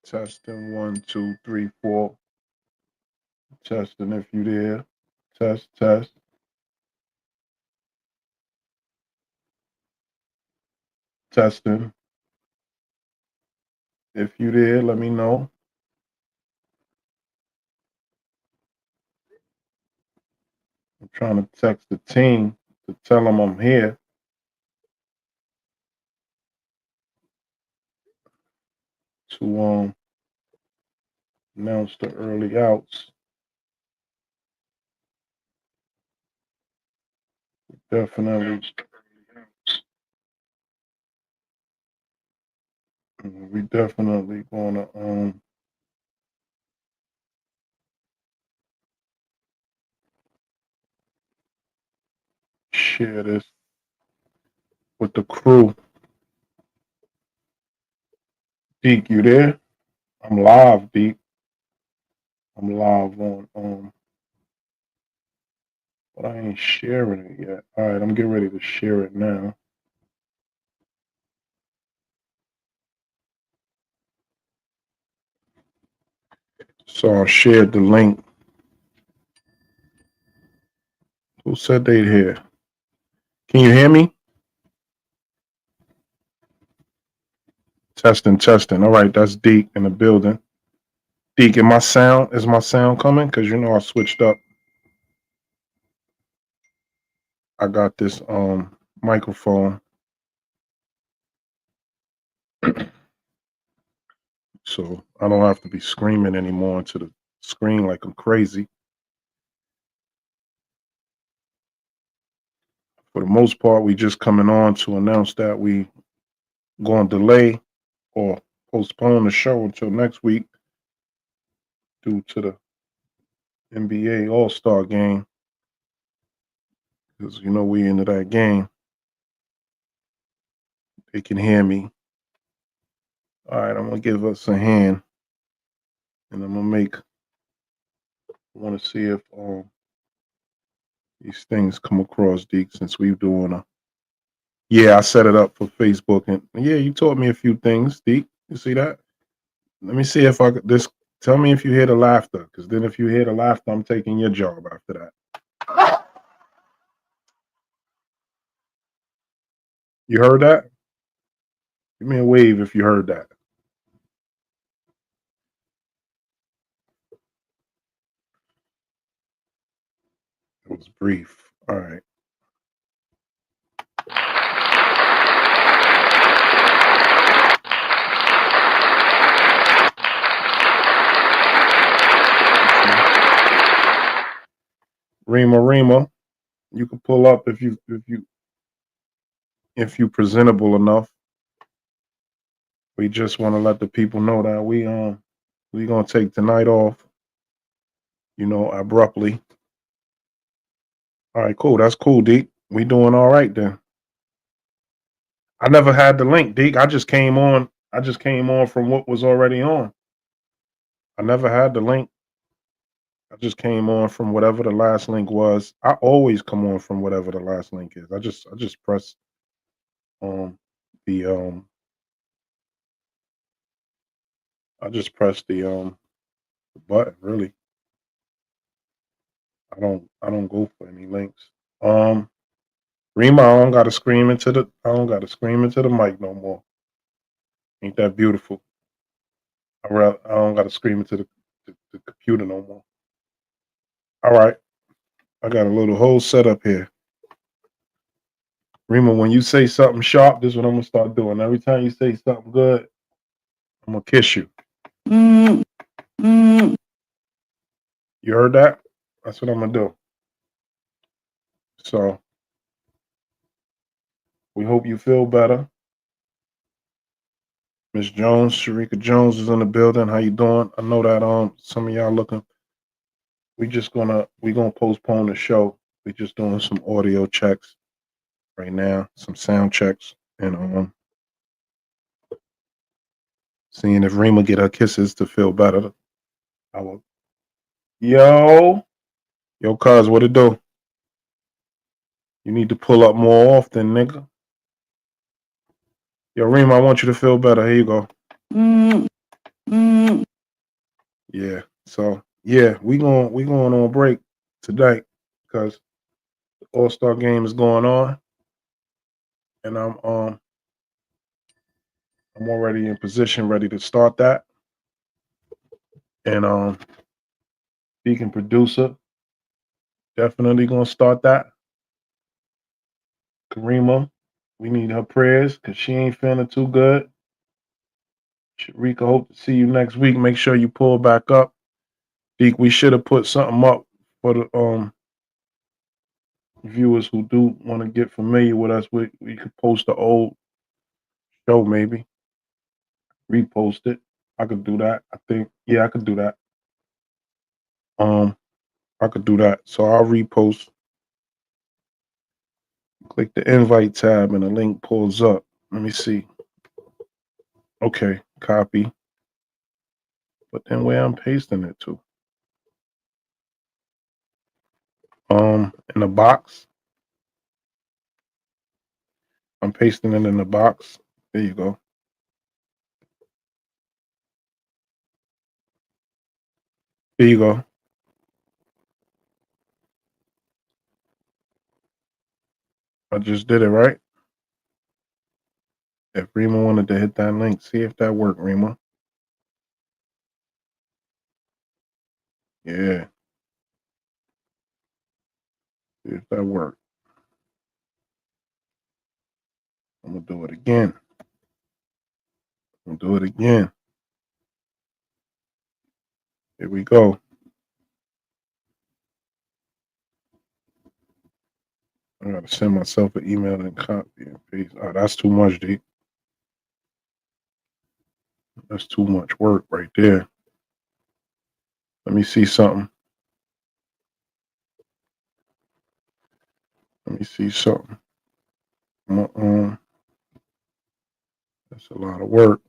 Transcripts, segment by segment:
Testing 1, 2, 3, 4. Testing if you there. Test. Testing. If you there, let me know. I'm trying to text the team to tell them I'm here to announce the early outs. Definitely, we definitely gonna share this with the crew. Deke, you there? I'm live, Deke. I'm live on but I ain't sharing it yet. All right, I'm getting ready to share it now. So I shared the link. Who said they'd hear? Can you hear me? Testing. All right, that's Deke in the building. Deke, is my sound coming? Because you know I switched up. I got this microphone. So I don't have to be screaming anymore into the screen like I'm crazy. For the most part, we just coming on to announce that we going to delay or postpone the show until next week due to the NBA All-Star game. Because you know we into that game. They can hear me. All right, I'm gonna give us a hand, and I'm gonna make. I want to see if these things come across, Deke. Since we're doing a. Yeah, I set it up for Facebook, and yeah, you taught me a few things, Deke. You see that? Let me see if I could. This. Tell me if you hear the laughter, because then if you hear the laughter, I'm taking your job after that. You heard that? Give me a wave if you heard that. It was brief. All right. Rima, you can pull up if you presentable enough. We just want to let the people know that we gonna take tonight off, abruptly. All right, cool. That's cool, Deke. We doing all right then. I never had the link, Deke. I just came on. I just came on from what was already on. I never had the link. I just came on from whatever the last link was. I always come on from whatever the last link is. I just press um the I just press the button really. I don't go for any links. Rima, I don't gotta scream into the mic no more. Ain't that beautiful? I don't gotta scream into the computer no more. All right. I got a little whole setup here. Rima, when you say something sharp, this is what I'm gonna start doing. Every time you say something good, I'm gonna kiss you. You heard that? That's what I'm gonna do. So we hope you feel better. Miss Jones, Sharika Jones is in the building. How you doing? I know that some of y'all looking. We gonna postpone the show. We just doing some audio checks right now, some sound checks, and seeing if Rima get her kisses to feel better. I will. Yo, cuz, what it do? You need to pull up more often, nigga. Yo, Rima, I want you to feel better. Here you go. Yeah. So yeah, we going on break tonight because the All-Star game is going on, and I'm already in position, ready to start that. And Deacon producer definitely gonna start that. Karima, we need her prayers because she ain't feeling too good. Sharika, hope to see you next week. Make sure you pull back up. Deek, we should have put something up for the viewers who do want to get familiar with us. We could post the old show, maybe repost it. I could do that. I think, yeah, I could do that. Um, I could do that. So I'll repost. Click the invite tab, and the link pulls up. Let me see. Okay, copy. But then where I'm pasting it to? In the box. I'm pasting it in the box. There you go. There you go. I just did it, right? If Rima wanted to hit that link, see if that worked, Rima. Yeah, see if that worked. I'm gonna do it again. I'm gonna do it again. Here we go. I gotta send myself an email and copy and paste. Oh, that's too much, D. That's too much work right there. Let me see something. Let me see something. That's a lot of work.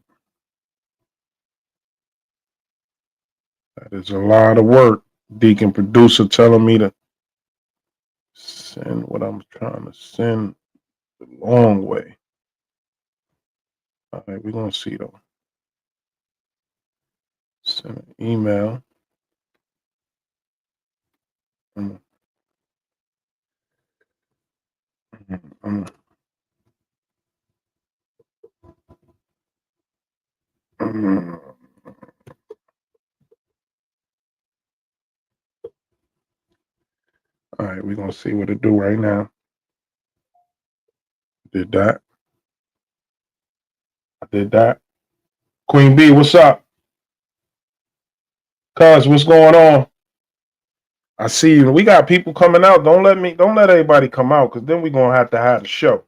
That is a lot of work. Deacon producer telling me to send what I'm trying to send the long way. All right, we're gonna see though. Send an email. Mm, mm, mm, mm. All right, we're gonna see what it do right now. Did that. I did that. Queen B, what's up? Cuz, what's going on? I see you. We got people coming out. Don't let everybody come out, because then we're gonna have to have the show.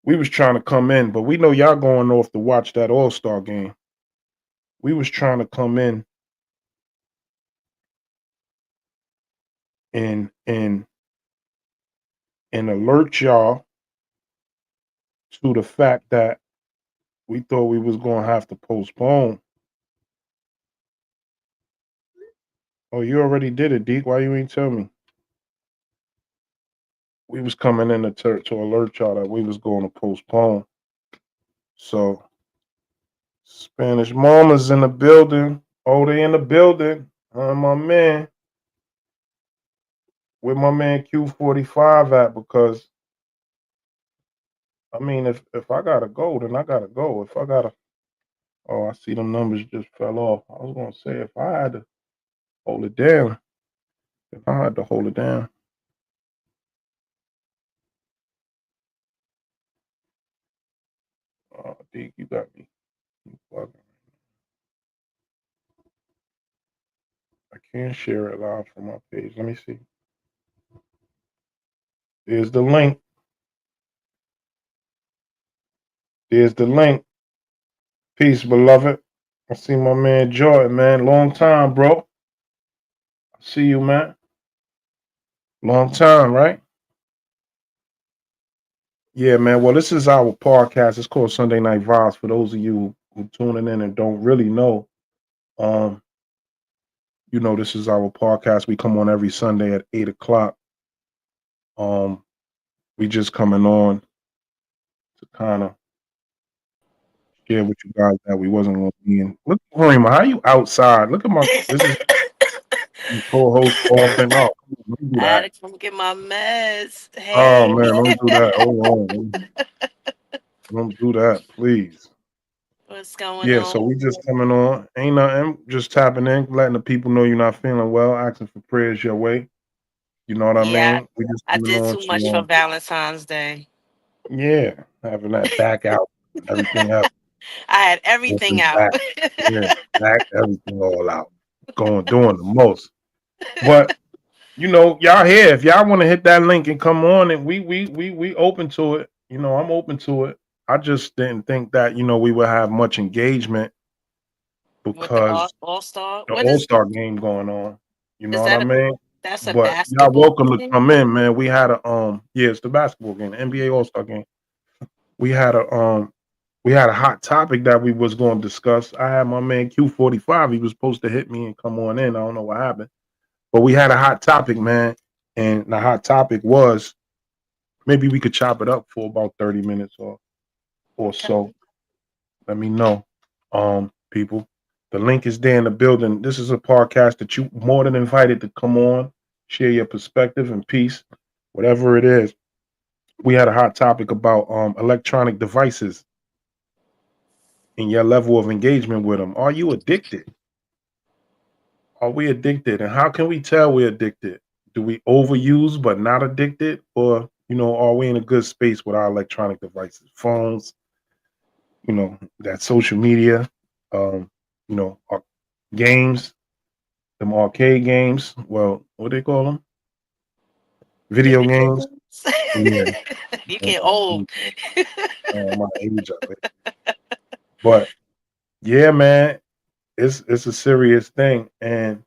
We was trying to come in, but we know y'all going off to watch that All-Star game. We was trying to come in and alert y'all to the fact that we thought we was gonna have to postpone. Oh, you already did it, Deke. Why you ain't tell me? We was coming in to alert y'all that we was going to postpone. So Spanish Mama's in the building. Oh, they in the building. My man. Where my man Q45 at? Because I mean, if I gotta go, then I gotta go. If I gotta, oh, I see them numbers just fell off. I was gonna say if I had to hold it down, if I had to hold it down. Oh, Deke, you got me. I can't share it live from my page. Let me see. There's the link. There's the link. Peace, beloved. I see my man Jordan, man. Long time, bro. I see you, man. Long time, right? Yeah, man. Well, this is our podcast. It's called Sunday Night Vibes. For those of you who tuning in and don't really know, um, this is our podcast. We come on every Sunday at 8 o'clock. We just coming on to kind of share with you guys that we wasn't gonna be in. Look, Rima, how you outside? Look at my. This is my co-host coughing. Oh, don't do I had that. to come get my meds. Oh Hey, man, don't do that. Hold on, don't do that, please. what's going Yeah, so on? we just coming on. Ain't nothing. Just tapping in, letting the people know you're not feeling well, asking for prayers your way. You know what I Yeah, mean? We just I coming did on too much to for Valentine's Day. yeah, having that back out and everything else. I had everything Open out. back. Yeah, back, everything all out. Going doing the most. But y'all here. If y'all want to hit that link and come on and we open to it. I'm open to it. I just didn't think that, we would have much engagement With the because All Star. the What is All-Star game going on. You know is what I that? mean? That's a But y'all basketball welcome to thing. come in, man. We had a yeah, it's the basketball game, the NBA All-Star game. We had a hot topic that we was going to discuss. I had my man Q45. He was supposed to hit me and come on in. I don't know what happened. But we had a hot topic, man. And the hot topic was maybe we could chop it up for about 30 minutes or Okay. so. Let me know. People. The link is there in the building. This is a podcast that you more than invited to come on, share your perspective and peace, whatever it is. We had a hot topic about electronic devices and your level of engagement with them. Are you addicted? Are we addicted? And how can we tell we're addicted? Do we overuse but not addicted? Or, are we in a good space with our electronic devices, phones, that social media, our games, them arcade games. Well, what they call them? The Video video games. games. Yeah, You uh, get old. my age of it. But yeah, man, it's a serious thing, and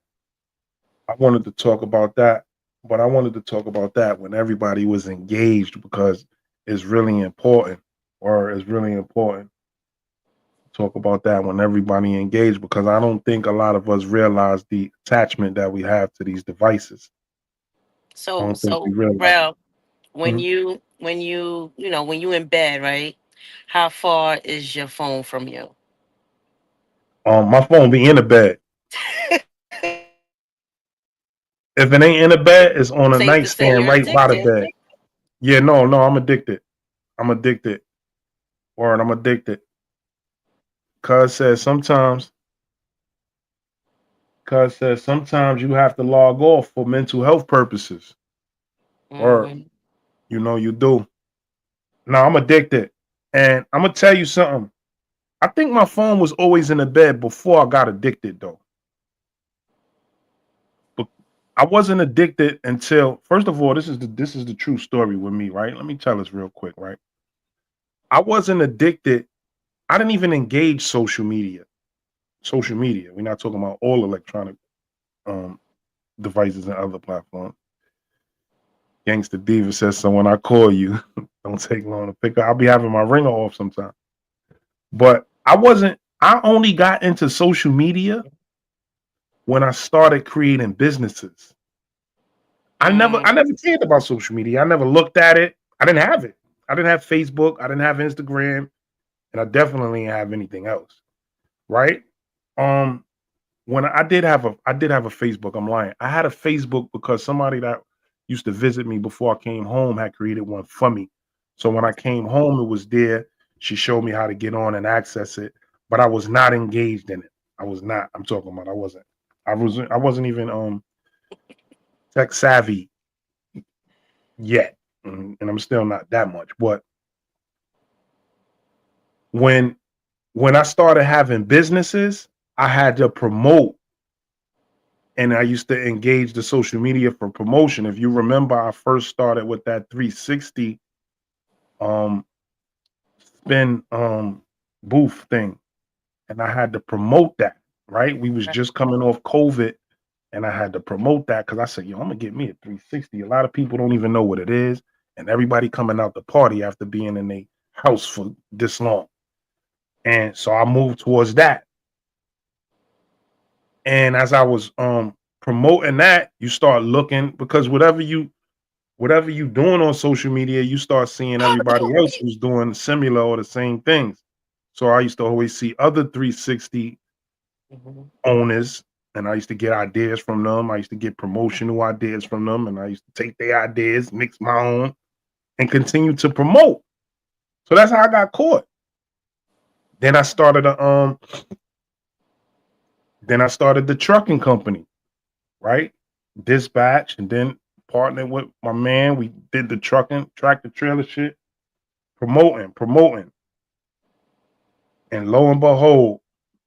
I wanted to talk about that. But I wanted to talk about that when everybody was engaged because it's really important, or it's really important to talk about that when everybody engaged because I don't think a lot of us realize the attachment that we have to these devices. I So don't think we so realize it. Rel, when Mhm. you in bed, right? How far is your phone from you? My phone be in the bed. If it ain't in the bed, it's on a Safe to say nightstand you're right by the addicted. bed. Yeah, no, no, I'm addicted. I'm addicted. Word, I'm addicted. Cuz says sometimes you have to log off for mental health purposes. Word, Hmm. you do. No, I'm addicted. And I'm gonna tell you something. I think my phone was always in the bed before I got addicted though. But I wasn't addicted until first of all, this is the true story with me, right? Let me tell this real quick, right? I wasn't addicted. I didn't even engage social media. Social media. We're not talking about all electronic um, devices and other platforms. Gangsta Diva says, so when I call you, don't take long to pick up. I'll be having my ringer off sometime. But I only got into social media when I started creating businesses. I never cared about social media. I never looked at it. I didn't have it. I didn't have Facebook. I didn't have Instagram. And I definitely didn't have anything else. Right? Um, when I did have a Facebook. I'm lying. I had a Facebook because somebody that used to visit me before I came home had created one for me. So when I came home, it was there. She showed me how to get on and access it, but I was not engaged in it. I was not. I'm talking about. I wasn't. I wasn't even tech savvy yet, and I'm still not that much. But when when I started having businesses, I had to promote and I used to engage the social media for promotion. If you remember, I first started with that 360 um spin booth thing, and I had to promote that. Right, we was just coming off COVID, and I had to promote that because I said, "Yo, I'm gonna get me a 360." A lot of people don't even know what it is, and everybody coming out the party after being in a house for this long, and so I moved towards that. And as I was promoting that, you start looking because whatever you doing on social media, you start seeing everybody else who's doing similar or the same things. So I used to always see other 360 Mhm. owners, and I used to get ideas from them. I used to get promotional ideas from them, and I used to take their ideas, mix my own, and continue to promote. So that's how I got caught. Then I started a then I started the trucking company, right? Dispatch, and then partnered with my man. We did the trucking, tractor trailer shit, promoting. And lo and behold,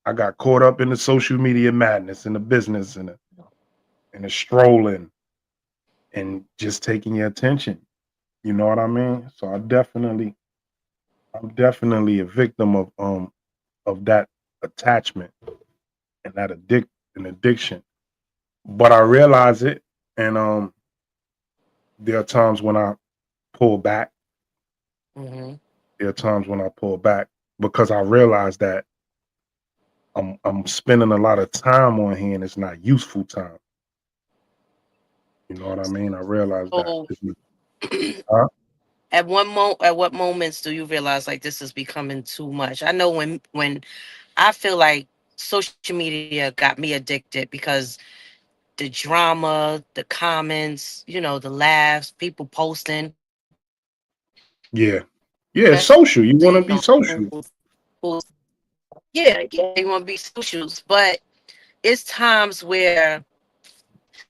I got caught up in the social media madness and the business and the strolling and just taking your attention. You know what I mean? So I'm definitely a victim of that attachment and that addiction. But I realize it, and there are times when I pull back. Mhm. There are times when I pull back because I realize that I'm spending a lot of time on here and it's not useful time. You know what I mean? I realize that So, it's huh? at what moments do you realize like this is becoming too much? I know when I feel like social media got me addicted because the drama, the comments, the laughs, people posting, Yeah. Yeah, it's especially social. You want to be people social. who yeah, they want to be socials, but it's times where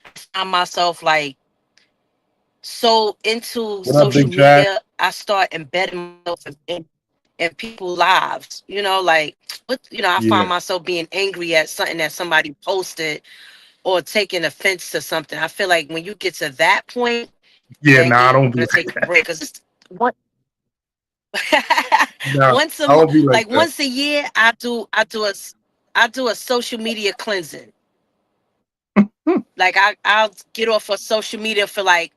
I find myself like so into What up, social Big Jack? media, I start embedding myself in people's lives. Like what I find Yeah. myself being angry at something that somebody posted or taking offense to something. I feel like when you get to that point, Yeah, then nah, you I don't gotta be take a like break that. because what Nah, I don't be like like that. once a year I do a social media cleansing. Hmm. Like I'll get off of social media for like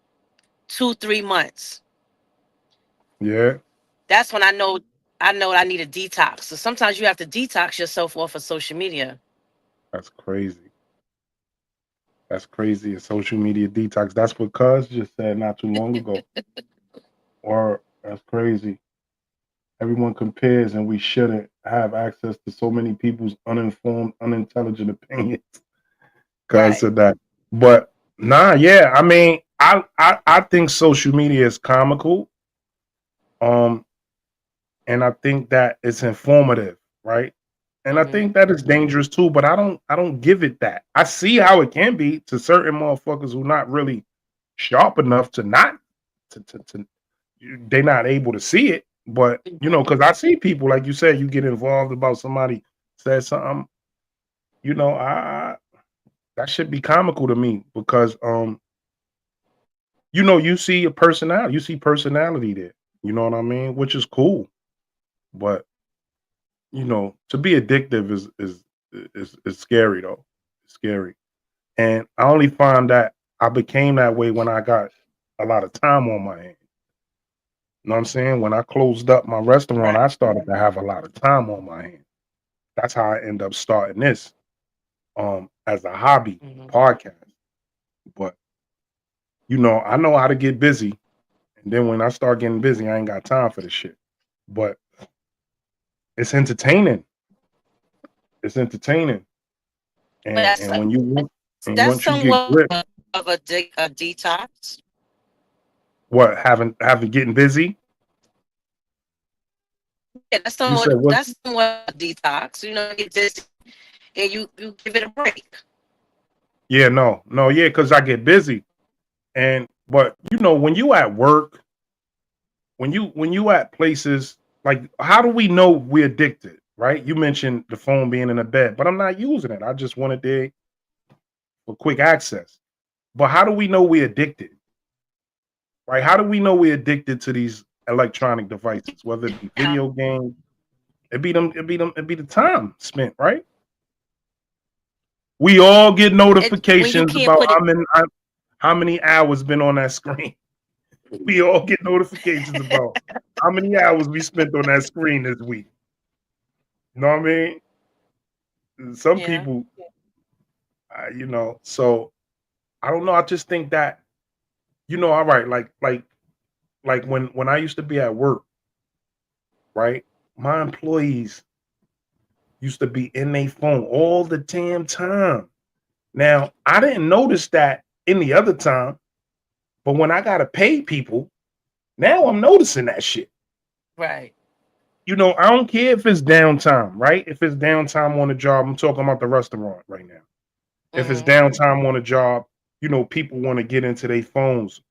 2-3 months. Yeah, That's when I know I need a detox. So sometimes you have to detox yourself off of social media. that's crazy. That's crazy. A social media detox. That's what Cuz just said not too long ago. Or that's crazy. Everyone compares, and we shouldn't have access to so many people's uninformed, unintelligent opinions. Cuz Right. said that. But nah, yeah. I mean, I think social media is comical. Um, and I think that it's informative, right? And I Hmm. think that is dangerous too, but I don't give it that. I see how it can be to certain motherfuckers who not really sharp enough to not to they're not able to see it. But Hmm. because I see people like you said, you get involved about somebody said something, I that should be comical to me because you see a personality, you see personality there. You know what I mean? Which is cool. But to be addictive is scary though. It's scary. And I only find that I became that way when I got a lot of time on my hands. You know what I'm saying? When I closed up my restaurant, Right. I started to have a lot of time on my hands. That's how I end up starting this as a hobby Hmm. podcast. But I know how to get busy. And then when I start getting busy, I ain't got time for this shit. But it's entertaining. It's entertaining. But And when you want and that's once you get somewhat grip, of a detox. what having getting busy? Yeah, that's You somewhat said what? that's somewhat a detox. You get this and you give it a break. Yeah, no, yeah, because I get busy. And but when you at work, when you at places like how do we know we're addicted, right? You mentioned the phone being in the bed, but I'm not using it. I just wanted there for quick access. But how do we know we're addicted? Right? How do we know we're addicted to these electronic devices, whether it be Now, video games, it be the time spent, right? We all get when you notifications can't about put it, how many hours been on that screen. We all get notifications about how many hours we spent on that screen this week. You know what I mean? Some yeah. people, so I don't know. I just think that, all right, like when I used to be at work, right? My employees used to be in their phone all the damn time. Now, I didn't notice that any other time, but when I gotta pay people, now I'm noticing that shit. Right. I don't care if it's downtime, right? If it's downtime on the job, I'm talking about the restaurant right now. If it's Hmm. downtime on a job, people want to get into their phones.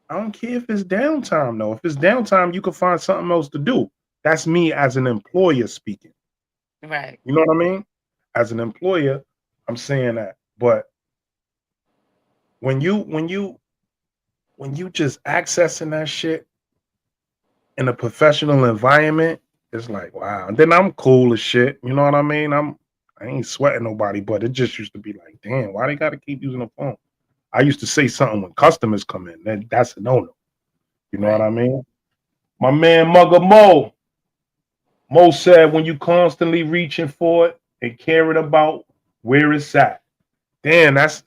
I don't care if it's downtime though. If it's downtime, you can find something else to do. That's me as an employer speaking. Right. You know what I mean? As an employer, I'm saying that. But when you just accessing that shit in a professional environment, it's like wow. And then I'm cool as shit. You know what I mean? I ain't sweating nobody, but it just used to be like, damn, why they gotta keep using the phone? I used to say something when customers come in. That's a no-no. You know what Right. I mean? My man Mugga Mo said when you constantly reaching for it and caring about where it's at. Damn, that's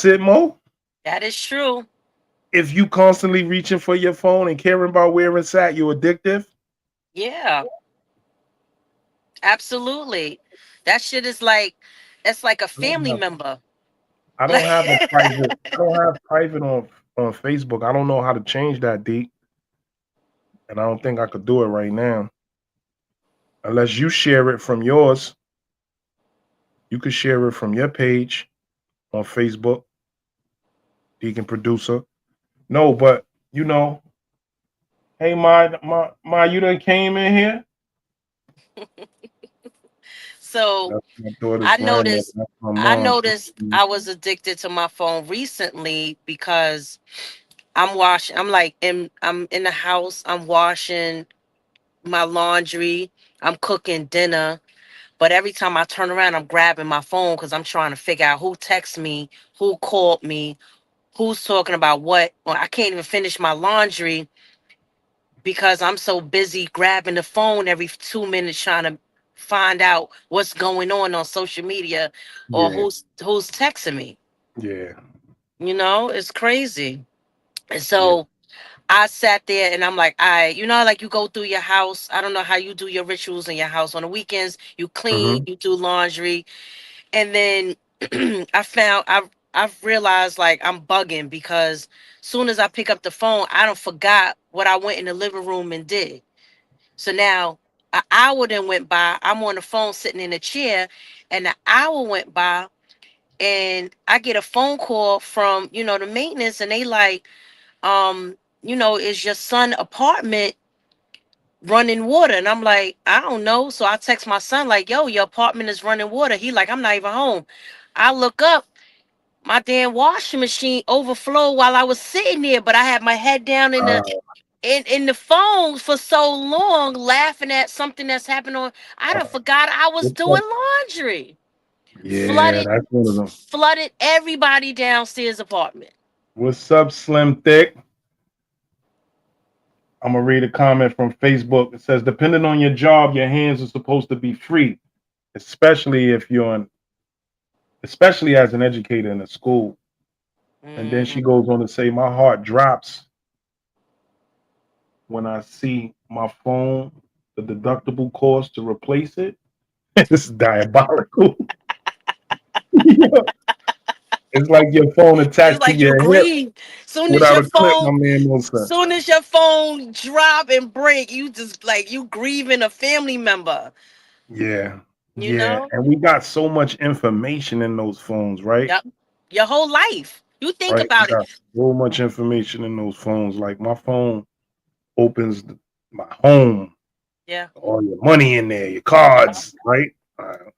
it, Mo. That is true. If you constantly reaching for your phone and caring about where it's at, you're addictive. Yeah. Absolutely. That shit is like, it's like a I don't family have, member. I don't Like, have a private. I don't have private on Facebook. I don't know how to change that deep, and I don't think I could do it right now unless you share it from yours. You could share it from your page on Facebook, Deacon Producer. No, but you know, hey, my, you done came in here. so That's my daughter's I grandmother. noticed, That's my I mom. noticed I was addicted to my phone recently because I'm in the house, I'm washing my laundry, I'm cooking dinner. But every time I turn around, I'm grabbing my phone because I'm trying to figure out who texted me, who called me, who's talking about what. Well, I can't even finish my laundry because I'm so busy grabbing the phone every 2 minutes trying to find out what's going on social media or Yeah, who's texting me. yeah, It's crazy. And yeah. so I sat there and I'm like, like you go through your house. I don't know how you do your rituals in your house on the weekends. You clean, Hmm. you do laundry, and then I've realized like I'm bugging because soon as I pick up the phone, I don't forgot what I went in the living room and did. So now an hour then went by. I'm on the phone sitting in a chair, and an hour went by, and I get a phone call from the maintenance, and they like, is your son apartment running water? And I'm like, I don't know. So I text my son like, yo, your apartment is running water. He like, I'm not even home. I look up, my damn washing machine overflowed while I was sitting there, but I had my head down Uh, in the phone for so long, laughing at something that's happened on. I done uh, forgot I was what's up? doing laundry. Yeah, Flooded, that's one of them. flooded everybody downstairs apartment. What's up, Slim Thick? I'm gonna read a comment from Facebook. It says, depending on your job, your hands are supposed to be free, especially if you're in, especially as an educator in a school. And then she Mhm. goes on to say, my heart drops when I see my phone, the deductible cost to replace it. This is diabolical. Yeah. It's like your phone It's attached to like you your hip grieve. Soon as without your a clip, my phone, man knows that. soon as your phone drop and break, you just like you grieving a family member. Yeah. You Yeah. know? And we got so much information in those phones, right? Yep. Your whole life. You think Right. We about it. got so much information in those phones. Like my phone opens my home, Yeah. all your money in there, your Yeah. cards, right?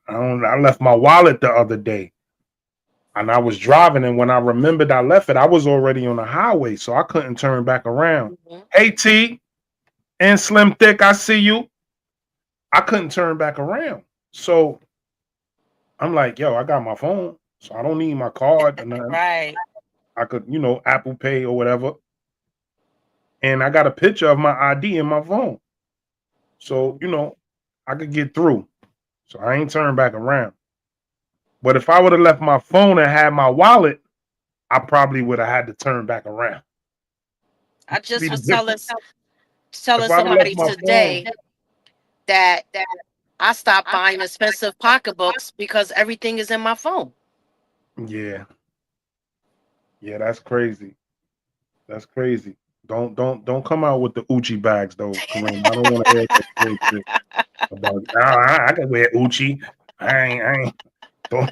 I left my wallet the other day and I was driving. And when I remembered I left it, I was already on the highway. So I couldn't turn back around. Mhm. Hey, T and Slim Thick, I see you. I couldn't turn back around. So I'm like, yo, I got my phone. So I don't need my card or nothing. Right. I could, Apple Pay or whatever. And I got a picture of my ID in my phone. So, I could get through. So I ain't turned back around. But if I would have left my phone and had my wallet, I probably would have had to turn back around. I See just the was difference? telling If I'd have left somebody my phone, today that I stopped buying expensive pocketbooks because everything is in my phone. Yeah, yeah, that's crazy. That's crazy. Don't come out with the Uchi bags though, Kareem. I don't want to hear that bullshit about. I can wear Uchi. I ain't. Don't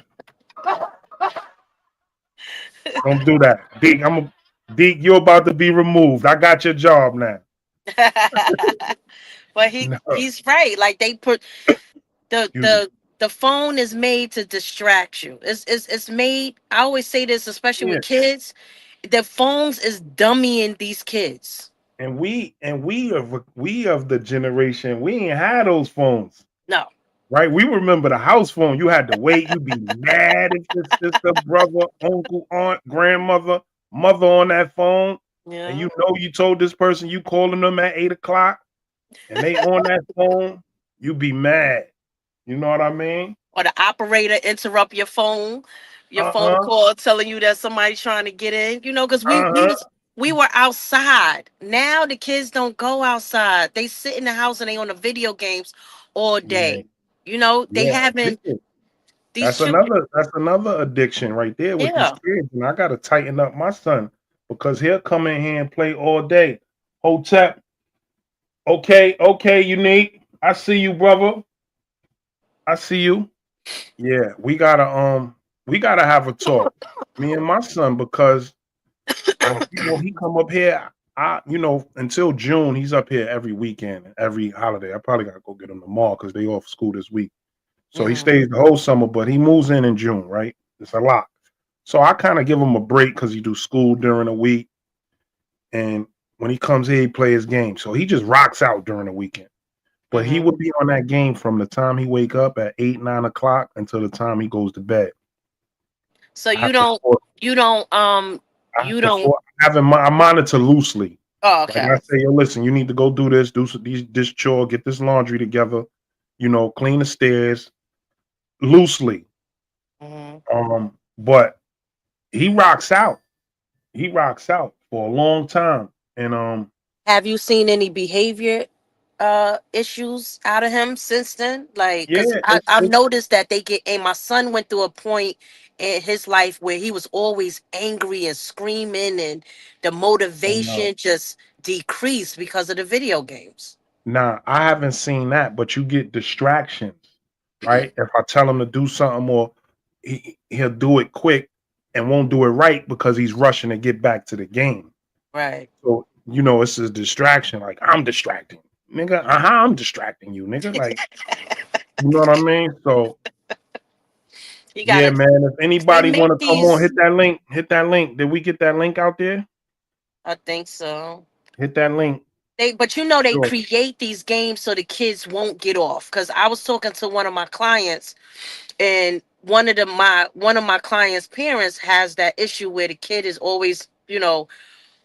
don't do that, Deke. Deke. You're about to be removed. I got your job now. But No, he's right. Like they put the excuse me. the the phone is made to distract you. It's made. I always say this, especially Yeah, with kids. The phones is dummying these kids. and we of the generation. We ain't had those phones. No. Right? We remember the house phone. You had to wait. You'd be mad if your sister, brother, uncle, aunt, grandmother, mother on that phone. And Yeah. you know you told this person you calling them at 8 o'clock and they on that phone, you be mad. You know what I mean? Or the operator interrupt your phone Uh-huh. call telling you that somebody's trying to get in. Because Uh-huh. we were outside. Now the kids don't go outside. They sit in the house and they on the video games all Yeah. day. They Yeah. having Addicted. these That's children. another addiction right there with these Yeah. kids. And I gotta tighten up my son because he'll come in here and play all day. Hotep, okay, unique. I see you, brother. I see you. Yeah, we gotta have a talk, me and my son, because he come up here. Until June, he's up here every weekend, every holiday. I probably gotta go get him tomorrow because they off school this week. So he Mm, stays the whole summer, but he moves in June, right? It's a lot. So I kind of give him a break because he do school during the week, and when he comes here, he play his game. So he just rocks out during the weekend. But he hmm would be on that game from the time he wake up at 8, 9 o'clock until the time he goes to bed. So I have to force, you don't I have you to don't. force, I monitor loosely. Oh, Like okay. I say, yo, listen, you need to go do this, this chore, get this laundry together, clean the stairs loosely. hmm But he rocks out. He rocks out for a long time. And Have you seen any behavior issues out of him since then? Like, yeah, because I've it's noticed that they get, and my son went through a point in his life where he was always angry and screaming, and the oh no. motivation just decreased because of the video games. Nah, I haven't seen that, but you get distractions, right? If I tell him to do something or he'll do it quick and won't do it right because he's rushing to get back to the game. Right. So, it's a distraction. Like, I'm distracting. Nigga, I'm distracting you, nigga. Like, you know what I mean? So, You yeah, gotta man, if they anybody make want to come on, these. hit that link. Hit that link. Did we get that link out there? I think so. Hit that link. But they Sure. create these games so the kids won't get off. Because I was talking to one of my clients, and one of my clients' parents has that issue where the kid is always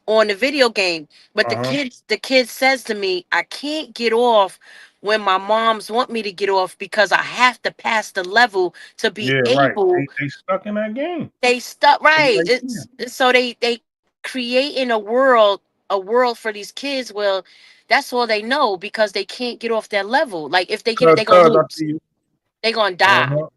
on the video game, but Uh-huh. the kid says to me, I can't get off when my moms want me to get off because I have to pass the level to be Yeah, right. able. They stuck in that game. They stuck, They right. right there. So they create in a world for these kids. Well, that's all they know because they can't get off their level. Like if they get it, Cuz, they're gonna cuz, I lose. see you. They're gonna die. Uh-huh.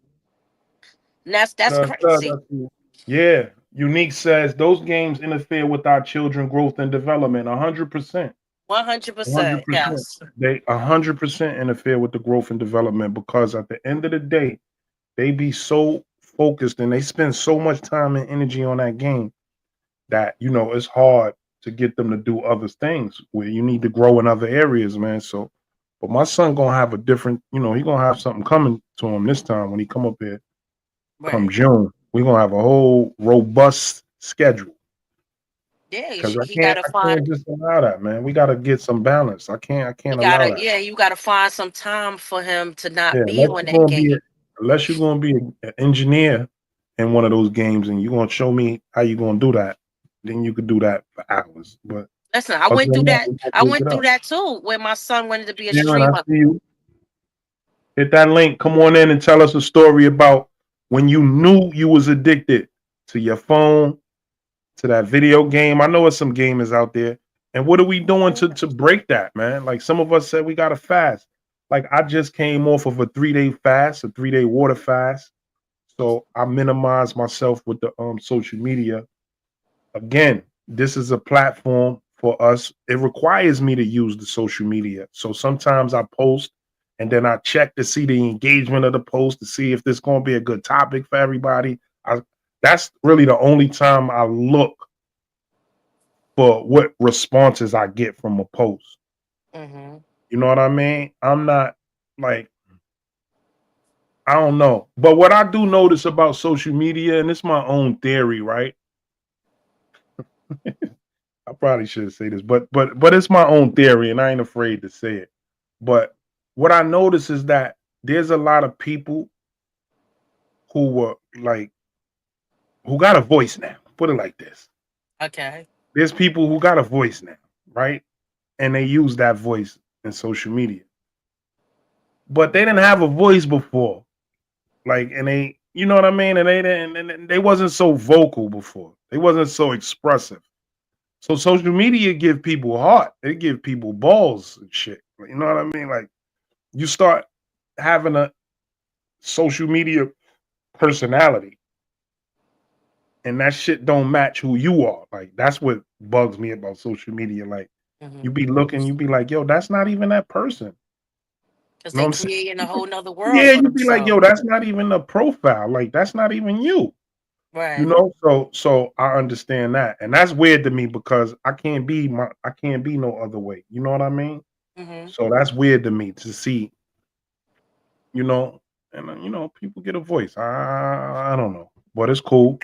And that's Cuz, I crazy. see you. Yeah. Unique says those games interfere with our children growth and development 100%. 100%. 100%. Yes. They 100% interfere with the growth and development because at the end of the day, they be so focused and they spend so much time and energy on that game that it's hard to get them to do other things where you need to grow in other areas, man. So, but my son gonna have a different, he gonna have something coming to him this time when he come up here come Right. June. We gonna have a whole robust schedule Yeah. because He gotta I can't find. just allow that, man. We gotta get some balance. I You can't allow gotta, that. yeah, you gotta find some time for him to Yeah, not be on that game. unless you're gonna be an engineer in one of those games and you're gonna show me how you're gonna do that, then you could do that for hours. But Listen, I other went than through that, that. we gonna I break went it through up. that too, where my son wanted to be a Sharon, I streamer. see you. Hit that link. Come on in and tell us a story about when you knew you was addicted to your phone, to that video game. I know there's some gamers out there. And what are we doing to break that, man? Like some of us said we gotta fast. Like I just came off of a 3-day fast, a 3-day water fast. So I minimize myself with the social media. Again, this is a platform for us. It requires me to use the social media. So sometimes I post and then I check to see the engagement of the post to see if this going to be a good topic for everybody. I That's really the only time I look for what responses I get from a post. Mhm. You know what I mean? I'm not like I don't know. But what I do notice about social media, and it's my own theory, right? I probably should say this, but it's my own theory, and I ain't afraid to say it. But what I notice is that there's a lot of people who were like who got a voice now. Put it like this. Okay. There's people who got a voice now, right? And they use that voice in social media. But they didn't have a voice before. Like, and they, you know what I mean? And they didn't, and they wasn't so vocal before. They wasn't so expressive. So social media give people heart. They give people balls and shit. You know what I mean? Like you start having a social media personality, and that shit don't match who you are. Like that's what bugs me about social media. Like you Mhm. be looking, you be like, yo, that's not even that person. Because You know they what I'm saying? creating a whole nother world Yeah, for you be like, themselves. yo, that's not even a profile. Like that's not even you. You Right. know, so I understand that, and that's weird to me because I can't be no other way. You know what I mean? Mhm. So that's weird to me to see, you know, and people get a voice. I don't know, but it's cool.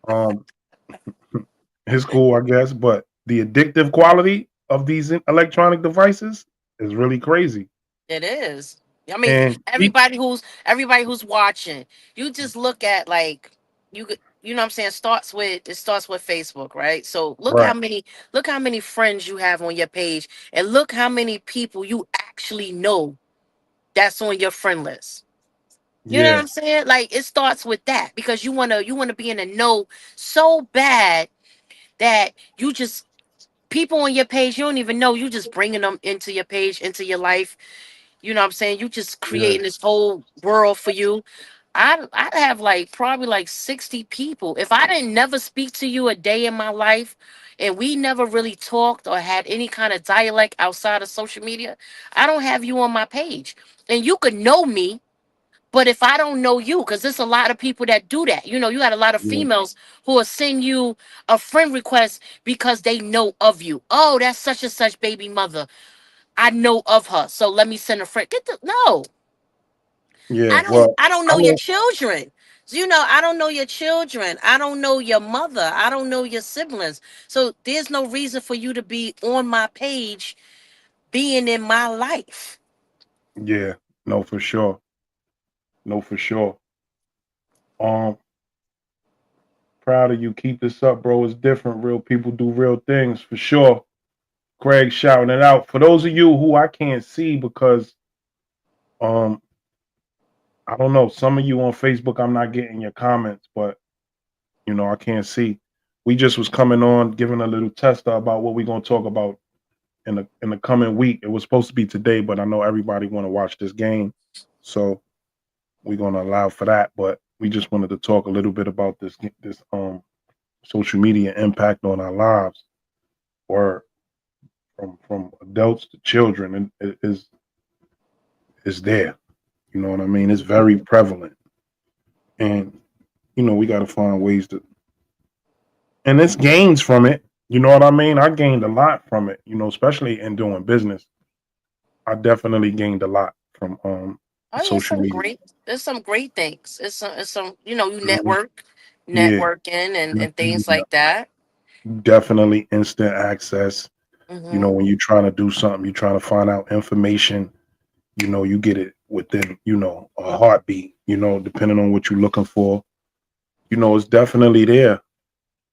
Um, it's cool, I guess. But the addictive quality of these electronic devices is really crazy. It is. I mean, And everybody who's watching, you just look at like you know what I'm saying, it starts with Facebook, right? So right, look how many friends you have on your page and look how many people you actually know that's on your friend list. You know what yeah, I'm saying? Like it starts with that because you wanna be in the know so bad that you just people on your page you don't even know you just bringing them into your page into your life. You know what I'm saying? You just yeah, creating this whole world for you. I'd have like probably like 60 people. If I didn't never speak to you a day in my life and we never really talked or had any kind of dialect outside of social media, I don't have you on my page. And you could know me, but if I don't know you, because there's a lot of people that do that. You know, you got a lot of yeah, females who will send you a friend request because they know of you. Oh, that's such and such baby mother. I know of her, so let me send a friend. Get the no. yeah. I don't. Well, I don't I know your mean, children. So, I don't know your children. I don't know your mother. I don't know your siblings. So there's no reason for you to be on my page, being in my life. yeah, no, for sure, no, for sure. Um, Proud of you. Keep this up, bro. It's different. Real people do real things for sure. Craig shouting it out. For those of you who I can't see because um I don't know, some of you on Facebook I'm not getting your comments, but I can't see. We just was coming on giving a little tester about what we're gonna talk about in the coming week. It was supposed to be today, but I know everybody want to watch this game. So we're gonna allow for that. But we just wanted to talk a little bit about this social media impact on our lives or from adults to children and it is there. You know what I mean? It's very prevalent. And we gotta find ways to and it's gains from it. You know what I mean? I gained a lot from it, especially in doing business. I definitely gained a lot from Oh yeah, social media. there's some great things. It's some you Mhm. Yeah, networking and things yeah. like that. Definitely instant access. Hmm. When you're trying to do something, you're trying to find out information, you get it within, a heartbeat, depending on what you're looking for. It's definitely there.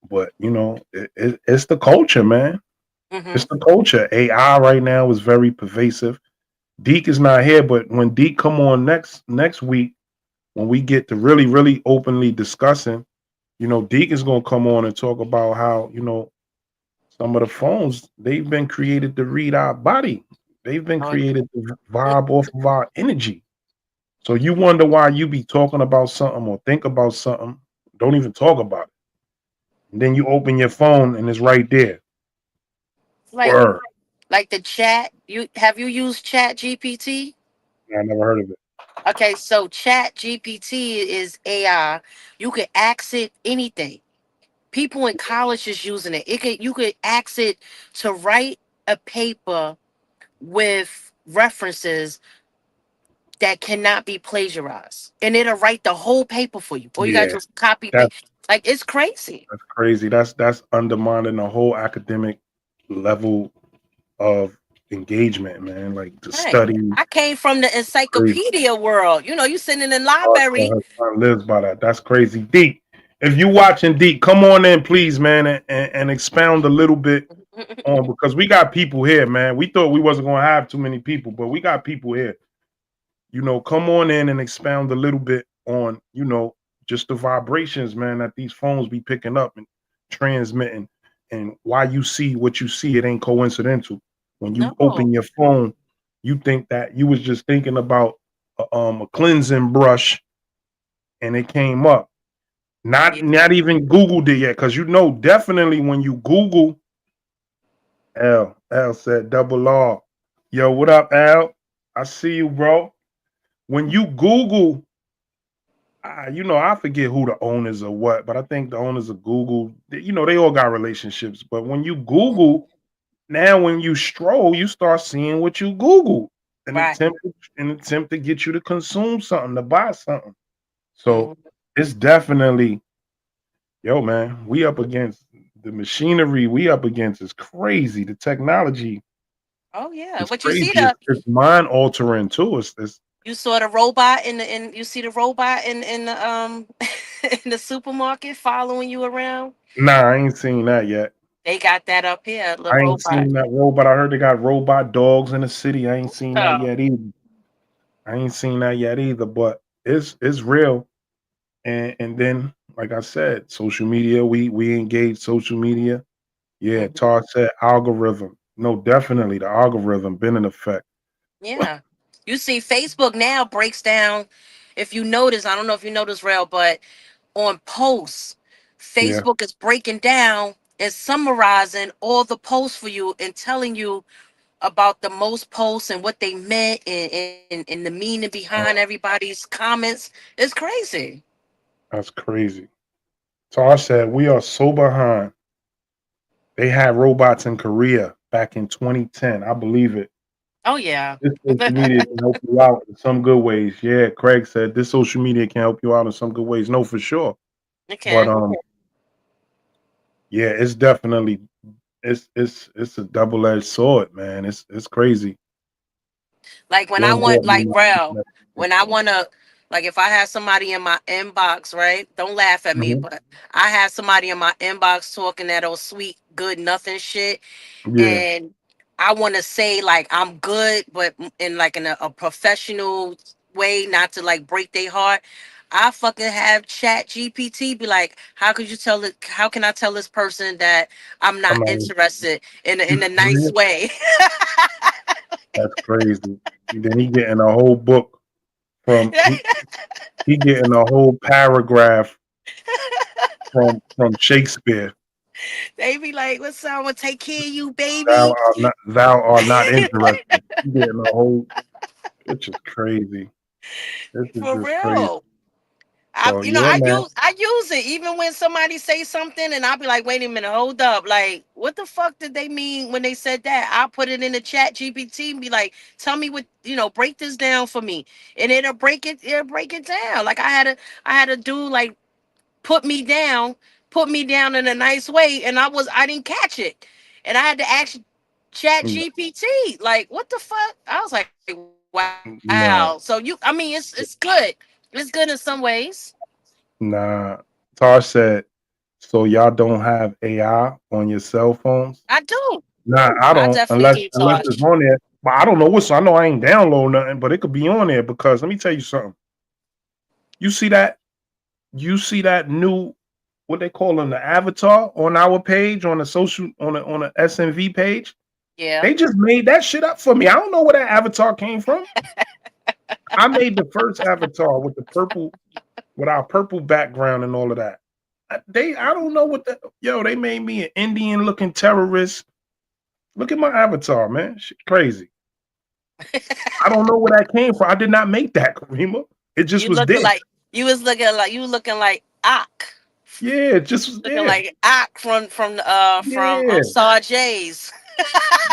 But it's the culture, man. It's Hmm. the culture. AI right now is very pervasive. Deke is not here, but when Deke come on next week, when we get to really, really openly discussing, Deke is gonna come on and talk about how, some of the phones they've been created to read our body. They've been Oh, created to vibe off of our energy. So you wonder why you be talking about something or think about something, don't even talk about it. And then you open your phone and it's right there. like Word. like the chat. You have you used Chat GPT? I never heard of it. Okay, so Chat GPT is AI. You could ask it anything. People in college is using it. You could ask it to write a paper with references that cannot be plagiarized, and it'll write the whole paper for you. Or you got Yeah, to just copy that's paste. Like it's crazy. that's crazy. That's undermining the whole academic level of engagement, man. Like to Right. study I came from the crazy. encyclopedia world. You know, you sitting in the Our son, library. her son lives by that. That's crazy. Deep. If you watching Deep, come on in, please, man, and expound a little bit on because we got people here, man. We thought we wasn't gonna have too many people, but we got people here. Come on in and expound a little bit on, just the vibrations, man, that these phones be picking up and transmitting, and why you see what you see. It ain't coincidental. When you No. open your phone, you think that you was just thinking about a cleansing brush, and it came up. Not Yeah. not even Googled it yet, because definitely when you Google. L said double R. Yo, what up, L? I see you, bro. When you Google, I forget who the owners or what, but I think the owners of Google, they all got relationships. But when you Google, now when you stroll, you start seeing what you Google, an Right. attempt, an attempt to get you to consume something, to buy something. So Mhm. it's definitely, yo, man, we up against the machinery we up against is crazy. The technology Oh yeah. is But you see crazy. It's mind altering too. It's you saw the robot in you see the robot in the in the supermarket following you around. nah, I ain't seen that yet. They got that up here, the I ain't robot. seen that robot. I heard they got robot dogs in the city. I ain't seen that Oh, yet either. I ain't seen that yet either. But it's real. And then, like I said, social media. We engage social media. Yeah, mhm. Tar said algorithm. No, definitely the algorithm been in effect. Yeah. You see, Facebook now breaks down. If you notice, I don't know if you notice, Rail, but on posts, Yeah, Facebook is breaking down and summarizing all the posts for you and telling you about the most posts and what they meant and the meaning behind uh, everybody's comments. It's crazy. that's crazy. Tar said we are so behind. They had robots in Korea back in 2010. I believe it. Oh yeah. This social media can help you out in some good ways. Yeah, Craig said this social media can help you out in some good ways. No, for sure. But Okay. yeah, it's definitely it's a double edged sword, man. It's crazy. Like when I One want brought me like my Rel, internet. when I wanna like if I have somebody in my inbox, right? Don't laugh at me, Mhm. but I have somebody in my inbox talking that old sweet good nothing shit, Yeah, and I want to say like I'm good, but in like in a professional way, not to like break their heart. I fucking have Chat GPT be like, how could you tell it? How can I tell this person that I'm I'm not not. interested You in a for nice real? way? That's crazy. Then he getting a whole book from he getting a whole paragraph from Shakespeare. They be like, "What's up? I'm gonna take care of you, Thou baby." art not thou art not interested. He getting a whole, which is crazy. This is For just crazy. real. So yeah, man. I use it even when somebody say something and I'll be like, wait a minute, hold up. Like, what the fuck did they mean when they said that? I'll put it in the chat GPT and be like, tell me what break this down for me. And it'll break it down. Like I had a dude like put me down, put me down in a nice way, and I didn't catch it. And I had to ask chat GPT, like, what the fuck? I was like, wow. So Nah, I mean it's good. It's good in some ways. nah. Tar said, so y'all don't have AI on your cell phones? I do. Nah, I I don't definitely unless do, unless it's Tosh. on there. But I don't know what's I know I ain't download nothing, but it could be on there because let me tell you something. You see that? You see that new what they call them the avatar on our page on the social on the SMV page? Yeah. They just made that shit up for me. I don't know where that avatar came from. I made the first avatar with the purple, with our purple background and all of that. I don't know what the yo. They made me an Indian looking terrorist. Look at my avatar, man. Shit crazy. I don't know where that came from. I did not make that, Karima. It just You was looking there. like you looking like Ock. Yeah, it just was Looking there. like Ock from Yeah, Star J's.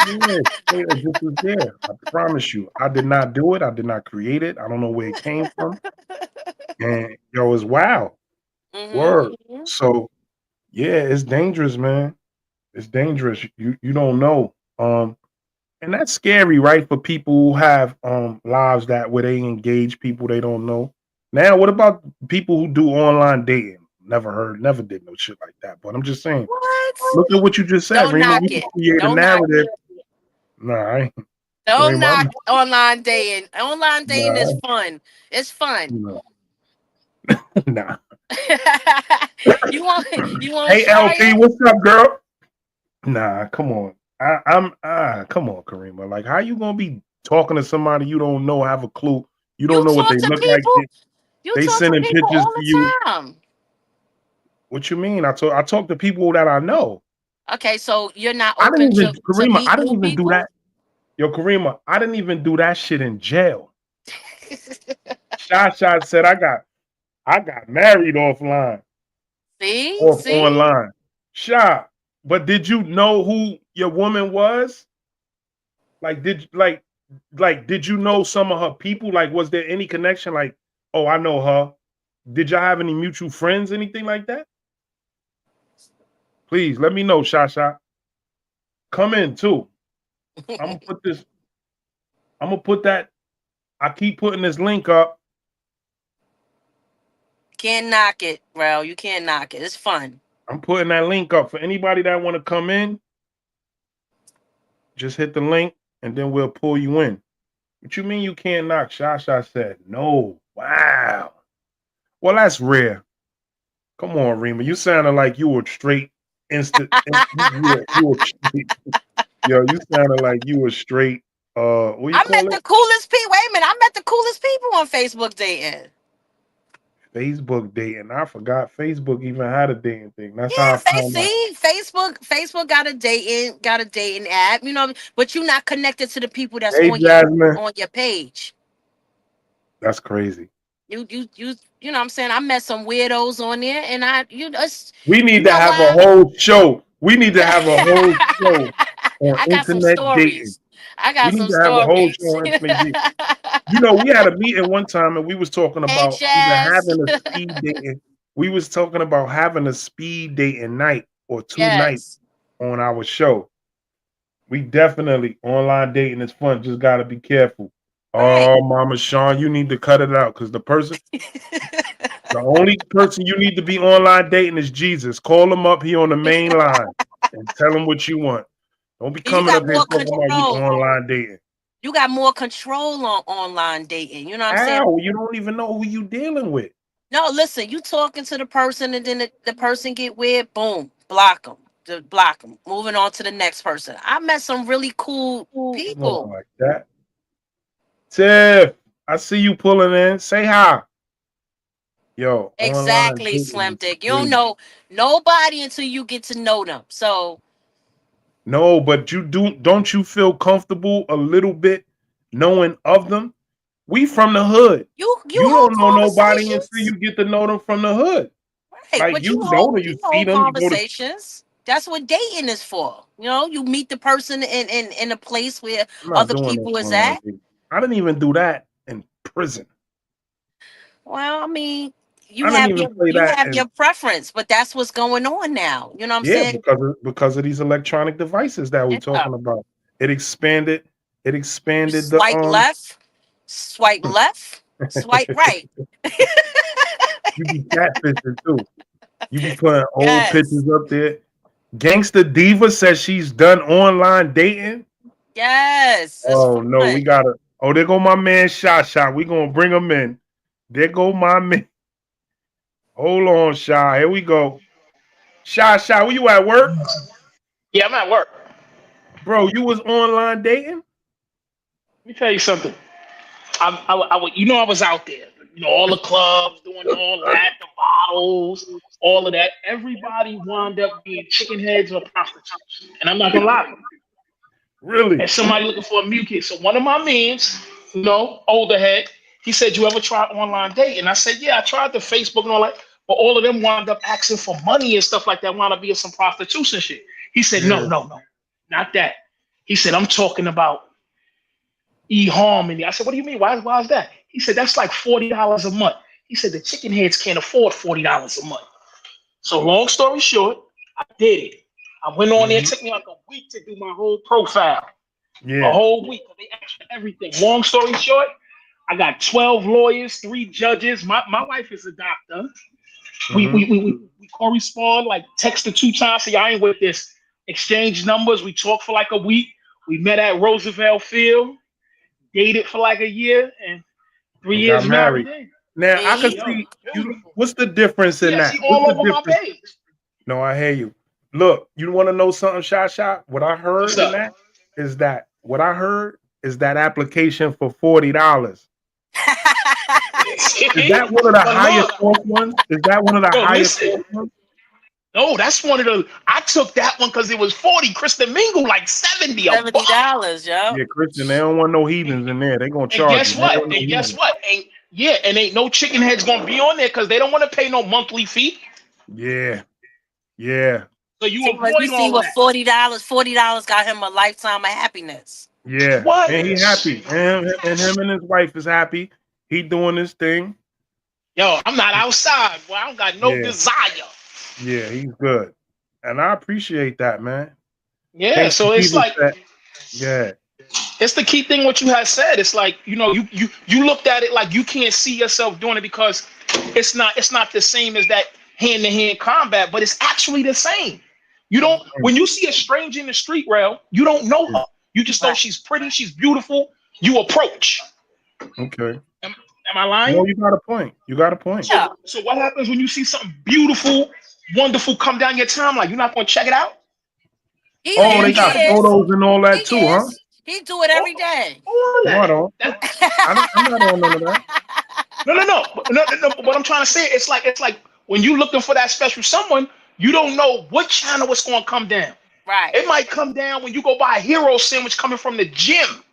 yeah. It just was there. I promise you. I did not do it. I did not create it. I don't know where it came from. And yo, it's wow. Mhm. Word. Mhm. So yeah, it's dangerous, man. It's dangerous. You don't know. And that's scary, right? For people who have lives that where they engage people they don't know. Now, what about people who do online dating? Never did no shit like that. But I'm just saying, What? look at what you just said, Don't Rima. knock We can it. create a Don't knock narrative. it. Nah, I ain't, Don't Rima, knock online dating. Online dating is nah, fun. It's fun. nah, nah. you want to Hey, try LT, it? what's up, girl? Nah, come on. Come on, Karima. Like, how you gonna be talking to somebody you don't know, have a clue? You don't You know what talk they to look like. people. You They talk to sending people pictures all to you. the time. What you mean? I talk to people that I know. Okay, so you're not I didn't open even to Karima, I meet didn't new even do people? that. Yo, Karima, I didn't even do that shit in jail. Shot said I got married offline, See? off See? online. Shot. But did you know who your woman was? Like, did you know some of her people? Like, was there any connection? Like, oh, I know her. Did y'all have any mutual friends, anything like that? Please let me know, Shot. Come in too. I'm gonna put this. I'm gonna put that. I keep putting this link up. Can't knock it, bro. You can't knock it. It's fun. I'm putting that link up for anybody that want to come in. Just hit the link, and then we'll pull you in. What you mean you can't knock? Shasha said no. Wow. Well, that's rare. Come on, Rima. You sounded like you were straight instant. You were straight. Yo, you sounded like you were straight. What do you I call met it? the coolest people. Wait a minute. I met the coolest people on Facebook dating. Facebook dating. I forgot Facebook even had a dating thing. That's how Yeah, I found out. Facebook got a dating app, but you're not connected to the people that's Hey, on your Jasmine. on your page. That's crazy. You know what I'm saying? I met some weirdos on there and We you need to know have a what? whole show. We need to have a whole show on I got some internet dating. stories. I We got need some to have a whole show stories. on internet dating. You know, we had a meeting one time and we was talking Hey about either Jazz. having a speed dating. We was talking about having a speed dating night or 2 nights Yes. on our show. We definitely online dating is fun. Just gotta be careful. Right. Oh, Mama Sean, you need to cut it out because the only person you need to be online dating is Jesus. Call him up here on the main line and tell him what you want. Don't be You coming got up here more talking about you control. online dating. You got more control on online dating. You know what I'm saying? How? You don't even know who you dealing with. No, listen, you talking to the person and then the person get weird, boom, block them. Block them. Moving on to the next person. I met some really cool Hold on people. like that. Tiff, I see you pulling in. Say hi. Yo, online Exactly, dating Slim is Dick. You don't crazy. know nobody until you get to know them. So No, but don't you feel comfortable a little bit knowing of them? We from the hood. you You hold don't know nobody until conversations. you get to know them from the hood. Right, Like but you know them, you you see hold them, you go to conversations. That's what dating is for. You meet the person in a place where I'm not other doing this people is online at. dating. I didn't even do that in prison. Well, I mean, you I didn't have even your play you that have in your preference, but that's what's going on now. You know what I'm yeah, saying? because of these electronic devices that we're Yeah. talking about. It expanded it You expanded the swipe left, swipe right. you be catfishing too. You be putting old Yes. pictures up there. Gangsta Diva says she's done online dating. Yes. It's Oh no, we fun. gotta. Oh, there go my man Shot. We gonna bring him in. There go my man. Hold on, Shy. Here we go. Shy, where you at work? Yeah, I'm at work. Bro, you was online dating? Let me tell you something. I was out there. All the clubs doing all that, the bottles, all of that. Everybody wound up being chicken heads or prostitutes. And I'm not gonna lie to you. Really? And somebody looking for a mute kid. So one of my mans, older head, he said, "You ever tried online dating?" And I said, "Yeah, I tried the Facebook and all that." But all of them wound up asking for money and stuff like that, wound up being some prostitution shit. He said, Yeah. "No, no, no, not that." He said, "I'm talking about eHarmony." I said, "What do you mean? Why is that?" He said, "That's like $40 a month." He said, "The chicken heads can't afford $40 a month." So long story short, I did it. I went on there. It Mhm. took me like a week to do my whole profile. A Yeah. whole week. They asked for everything. Long story short, I got 12 lawyers, 3 judges. My wife is a doctor. We Hmm. we, we, we, we correspond, like texted 2 times. See, I ain't with this. Exchange numbers. We talked for like a week. We met at Roosevelt Field, dated for like a year, and three And got years married married. in. Now I could See, Yo, see you. beautiful. What's the difference See in that? that? She What's all the over my difference? page. No, I hear you. Look, you want to know something, Shot? What I What's heard in up? that is that what I heard is that application for $40. Is that one of the But highest look, cost ones? Is that one of the yo, highest listen. cost ones? No, that's one of the. I took that one because it was 40. Kristen Mingle like 70 a buck. $70, yo. Yeah, Christian, they don't want no heathens in there. They gonna And charge you. guess They don't what? want no And guess heathens. what? And ain't no chicken heads gonna be on there because they don't want to pay no monthly fee. Yeah, yeah, So you See what you avoid see all of what that. $40 got him a lifetime of happiness. yeah. What? And he happy. And him and his wife is happy. He doing his thing. Yo, I'm not outside. Boy, I don't got no Yeah, desire. yeah, he's good. And I appreciate that, man. Yeah, Can't some so it's people like say, yeah, it's the key thing what you had said. It's like you looked at it like you can't see yourself doing it because it's not the same as that hand to hand combat, but it's actually the same. You don't Mhm. when you see a stranger in the street rail, you don't know her. You just know Right. she's pretty, she's beautiful. You approach. okay. Am I No, lying? you got a point. You got a point. So Yeah. so what happens when you see something beautiful, wonderful come down your timeline? You're not gonna check it out? Oh, they Hand He got jobs, is. photos and all He that too, huh? is. He do it all, every day. all No, I that. don't. That I'm not on none of that. no. What I'm trying to say, it's like when you looking for that special someone, you don't know what channel it's going to come down. Right. It might come down when you go buy a hero sandwich coming from the gym.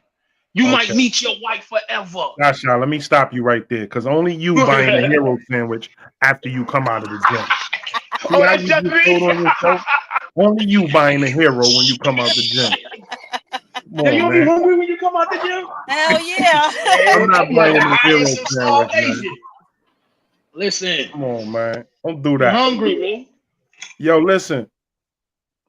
You might Okay. meet your wife forever. Gosh, y'all, let me stop you right there, because only you buying the hero sandwich after you come out of the gym. See Oh, how that's you just just me. told on yourself? Only you buying the hero when you come out the gym. Come Yo, you on, don't be man. hungry when you come out the gym? Hell yeah. I'm Man, not I'll be like, buying the I hero some sandwich, man. starvation. Listen, Come on, man. Don't do I'm that. hungry, man. Yo, listen.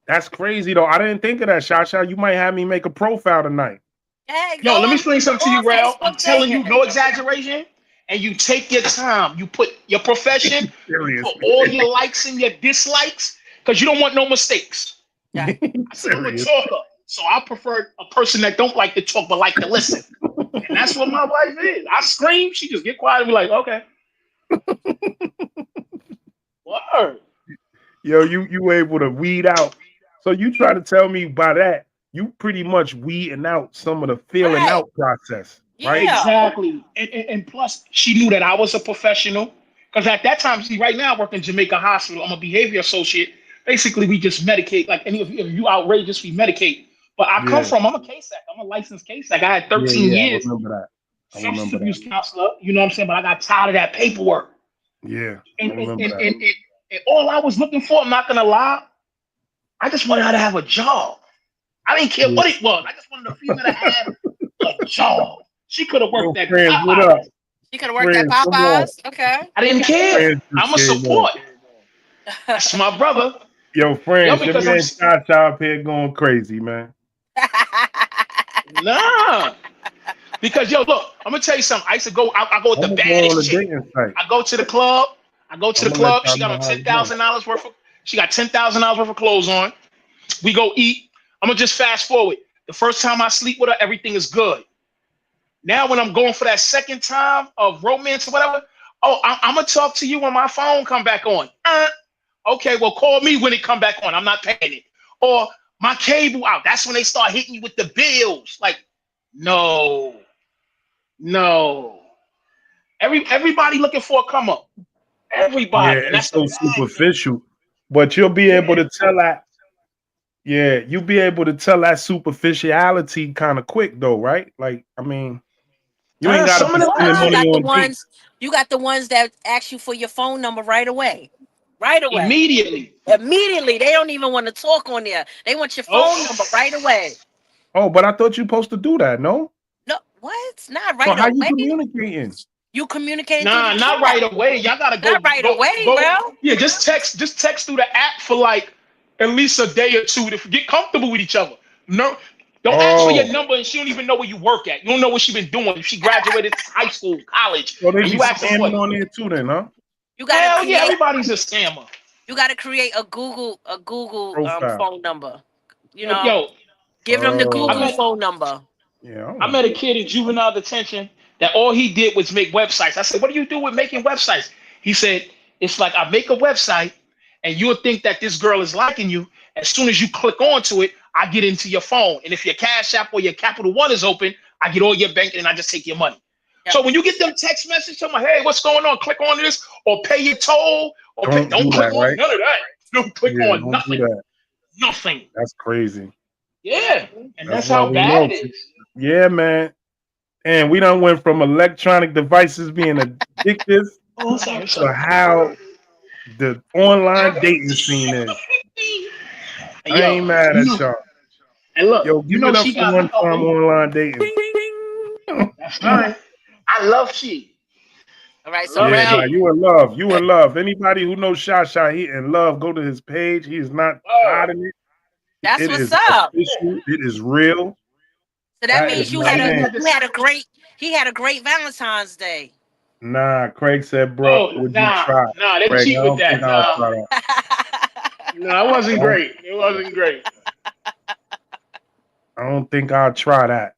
That's crazy though. I didn't think of that, Shasha. You might have me make a profile tonight. Hey, Yo, let me explain go something to on you, Ralph. I'm Facebook telling you, no dating. exaggeration. And you take your time. You put your profession, you Serious. put all your likes and your dislikes, because you don't want no mistakes. Right. I said I'm a Serious. talker, so I prefer a person that don't like to talk but like to listen. And that's what my wife is. I scream, she just get quiet and be like, okay, word. Yo, you able to weed out. So you try to tell me by that, you pretty much weeding out some of the feeling Right. out process, right? Yeah. Exactly. And plus, she knew that I was a professional. Because at that time, see, right now I work in Jamaica Hospital. I'm a behavior associate. Basically, we just medicate. Like any of you, if you outrageous, we medicate. But Yeah, I'm a case act. I'm a licensed case act. I had yeah, 13 yeah. I years remember that. I substance remember that. abuse counselor. You know what I'm saying? But I got tired of that paperwork. Yeah, I And and, remember and, that. and, and, and all I was looking for, I'm not gonna lie, I just wanted her to have a job. I didn't care Yeah. what it was. I just wanted a female to have a job. She could have Yo, worked at friends, what up? Popeyes. You could have worked at Friends, come on. Popeyes. Okay. I didn't care. Friends just I'm a came on. support. That's my brother. Yo, Yo, friends, your because I'm man Shot up here going crazy, man. nah. Because yo, look, I'm gonna tell you something. I used to go. I go with I'm the gonna go on baddest a chick. dating site. I go to the club. I go to I'm the gonna let club. y'all She got know on how ten it goes. thousand dollars worth of. She got $10,000 worth of clothes on. We go eat. I'm gonna just fast forward. The first time I sleep with her, everything is good. Now when I'm going for that second time of romance or whatever, oh, I'm gonna talk to you when my phone come back on. Okay, well call me when it come back on. I'm not paying it. Or My cable out. That's when they start hitting you with the bills. Like, no. Everybody looking for a come up. Yeah, Everybody, and it's that's the so bad thing. superficial. But you'll be able Yeah. to tell that. Yeah, you'll be able to tell that superficiality kind of quick though, right? Like, I mean, you ain't got to Some be of them spending What? You money got guys the on dates. ones. You got the ones that ask you for your phone number right away. Right away. immediately. Immediately. They don't even want to talk on there. They want your phone number Oh, right away. Oh, but I thought you supposed to do that, no? No, what? Not So right how you away. communicating? You communicating through the nah, not chat. right away. Y'all gotta Not go, right go, away, go. bro. Yeah, just text through the app for like at least a day or two to get comfortable with each other. No, don't ask for your Oh, number and she don't even know where you work at. You don't know what she been doing. If she graduated high school, college, so they and be you asking for scamming it. on there too, then, huh? You gotta Hell yeah, create. everybody's a scammer. You gotta create a Google Profile. phone number. You Yo, know, yo, give them the I Google Oh, met phone number. yeah, I I want met a to. kid in juvenile detention that all he did was make websites. I said, "What do you do with making websites?" He said, "It's like I make a website, and you'll think that this girl is liking you. As soon as you click onto it, I get into your phone, and if your Cash App or your Capital One is open, I get all your banking and I just take your money." Yep. So when you get them text messages, tell them, "Hey, what's going on? Click on this, or pay your toll, or pay." Don't do Don't click that, on right? none of that. Don't click Yeah, on don't do nothing. that. Nothing. That's crazy. Yep. Yeah, and That's that's why how we bad know. it is. Yeah, man. And we done went from electronic devices being addictive Oh, sorry, to sorry. how the online dating scene is. And I yo, ain't mad you at know, y'all. and look, Yo, you give know it up she for got a one time couple. online dating. Ding, ding, ding. That's right. I love she. All right. I So love Yeah, nah, Rel, she. you in love. You in love. Anybody who knows Shasha, he in love. Go to his page. He is not Oh, hiding it. that's It what's is up. official. It is real. So that That is means he you my said had a he man. had you this. had a great he had a great Valentine's Day. Nah, Craig said, bro, Oh, would you nah, try? nah, they Craig, I cheat with don't think that. I'll Nah, try that. nah, it I wasn't don't, great. It wasn't great. I don't think I'll try that.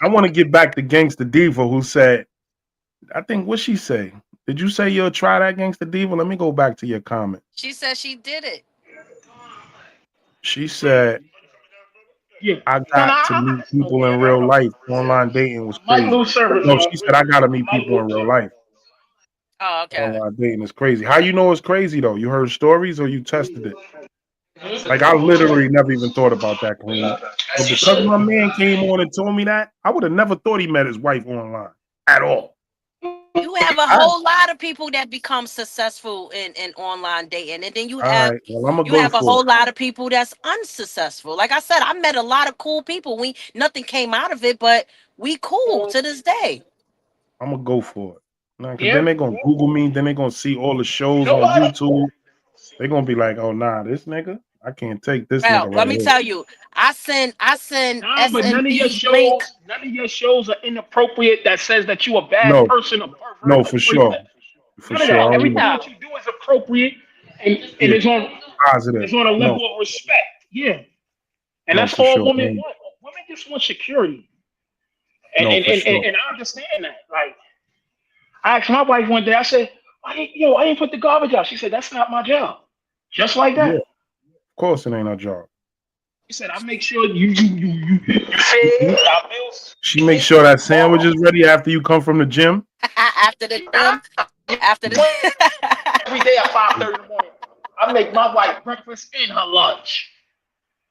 I want to get back to Gangsta Diva who said, I think what she say? Did you say you'll try that Gangsta Diva? Let me go back to your comment. She said she did it. She said, Yeah. I No, no. got to meet people Okay, in I got a real couple. life. Online dating was I might crazy. lose service, No, y'all. she said, I got to meet I might people in lose real service. life. Oh, okay. Online dating is crazy. How you know it's crazy though? You heard stories or you tested it? Like I literally never even thought about that, Karina. But because my man came on and told me that, I would have never thought he met his wife online at all. You have a I, whole lot of people that become successful in online dating, and then you all have right, well, I'm gonna you go have a for whole it. lot of people that's unsuccessful. Like I said, I met a lot of cool people. We nothing came out of it, but we cool to this day. I'm gonna go for it. Nah, cause then Yeah. they're gonna Google me, then they're gonna see all the You shows know on what? YouTube. They're gonna be like, oh nah, this nigga, I can't take this Well, nigga let right me here. tell you, I send Nah, but SMB link. none of your shows are inappropriate. That says that you a bad No, person, a pervert, no, or for none of sure. that. For None of sure. that. I don't even Everything No, that you do is appropriate, and yeah, it's positive. on a No, level of respect. Yeah, and no, that's for all sure. women want. Women just want security, and No, and, for and, sure. and I understand that. Like I asked my wife one day, I said, I didn't put the garbage out." She said, "That's not my job." Just like Yeah, that. of course it ain't our job. She said, "I make sure you fed, our bills She makes paid, sure that sandwich all is ready after you come from the gym after the gym, after the. every day at 5:30 in the morning. I make my wife breakfast and her lunch.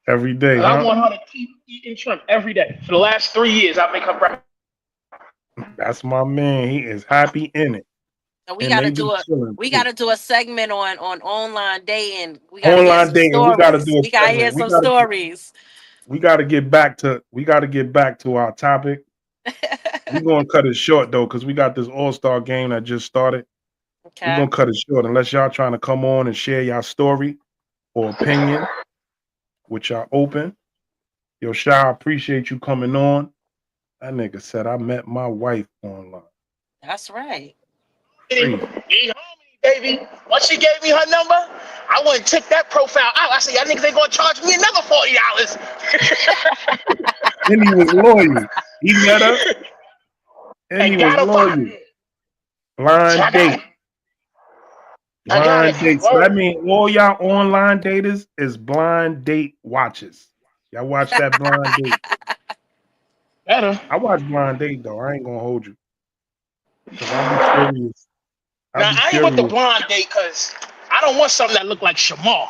every day, 'Cause I huh? want her to keep eating shrimp every day. For the last 3 years, I make her breakfast. That's my man. He is happy in it, So we and gotta they be do a chilling we too. gotta do a segment on online dating. We gotta hear Online some dating, we got to stories. do a We gotta hear segment. some stories. We got to get back to our topic. We're gonna cut it short though, because we got this All-Star game that just started. We're Okay. gonna cut it short unless y'all trying to come on and share your story or opinion, which are open. Yo, Shy, I appreciate you coming on. That nigga said I met my wife online. That's right. Crazy. Baby, once she gave me her number, I went and took that profile out. I said, "Y'all niggas ain't gonna charge me another $40." And he was loyal. He met her and he And was got up out of loyal. there. So I Blind got date. I got it. Blind dates. So that means all y'all online daters is blind date watchers. Y'all watch that blind date. Better. I watch blind date though. I ain't gonna hold you. Cause I'll be curious. I'll Now be I ain't with the curious. blind date because I don't want something that look like Shamar.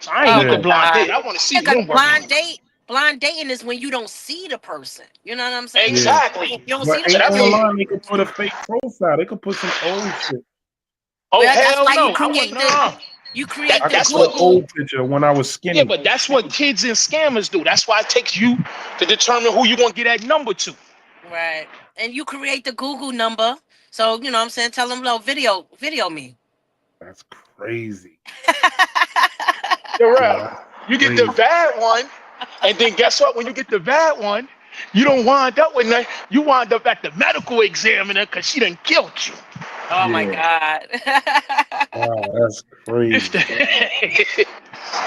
So I ain't Oh with the my Yeah. blind god. date. I want to see Because him blind working. date, blind dating is when you don't see the person. You know what I'm saying? Yeah. Exactly. You don't see But the So ain't that person. means, online they could put a fake profile. They could put some old shit. oh Well, that's hell why no, I want no. you That create I the could that's put an what. Google. old picture when I was Yeah, skinny. but that's what kids and scammers do. That's why it takes you to determine who you gonna get that number to. Right. And you create the Google number. So, you know what I'm saying? Tell them, no, video me. That's crazy. You're Yeah, right. that's You get the crazy. bad one, and then guess what? When you get the bad one, you don't wind up with that. You wind up at the medical examiner because she done killed you. Oh my Yeah. God. Wow, that's It's crazy. the-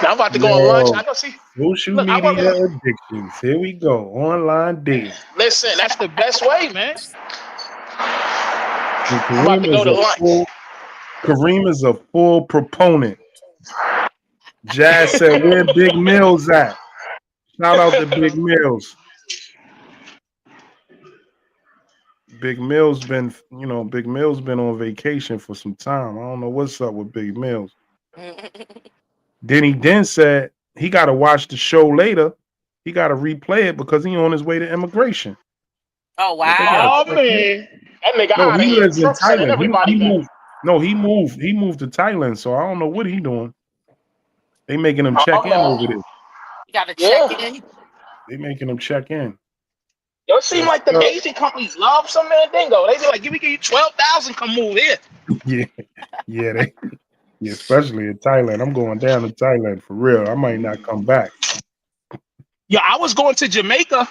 now I'm about to go on lunch. Yo, I go see. social Look, I work media with. addictions. Here we go. Online dating. Listen, that's the best way, man. And I'm about to go to lunch. Kareem is a full proponent. Jazz said, "Where Big Mills at?" Shout out to Big Mills. Big Mills been on vacation for some time. I don't know what's up with Big Mills. Then he then said he got to watch the show later. He got to replay it because he on his way to immigration. Oh What they got to wow. Oh check in? man, that nigga No, out of he here. lives in Trump sending Thailand. He everybody back. moved. No, he moved. He moved to Thailand. So I don't know what he doing. They making him check Oh in over man, there. You gotta check yeah. in. They making him check in. Yo, it seems Yes, like the sir. Asian companies love some man dingo. They be like, give you 12,000, come move here. Yeah, yeah. Yeah, especially in Thailand. I'm going down to Thailand for real. I might not come back. Yeah, I was going to Jamaica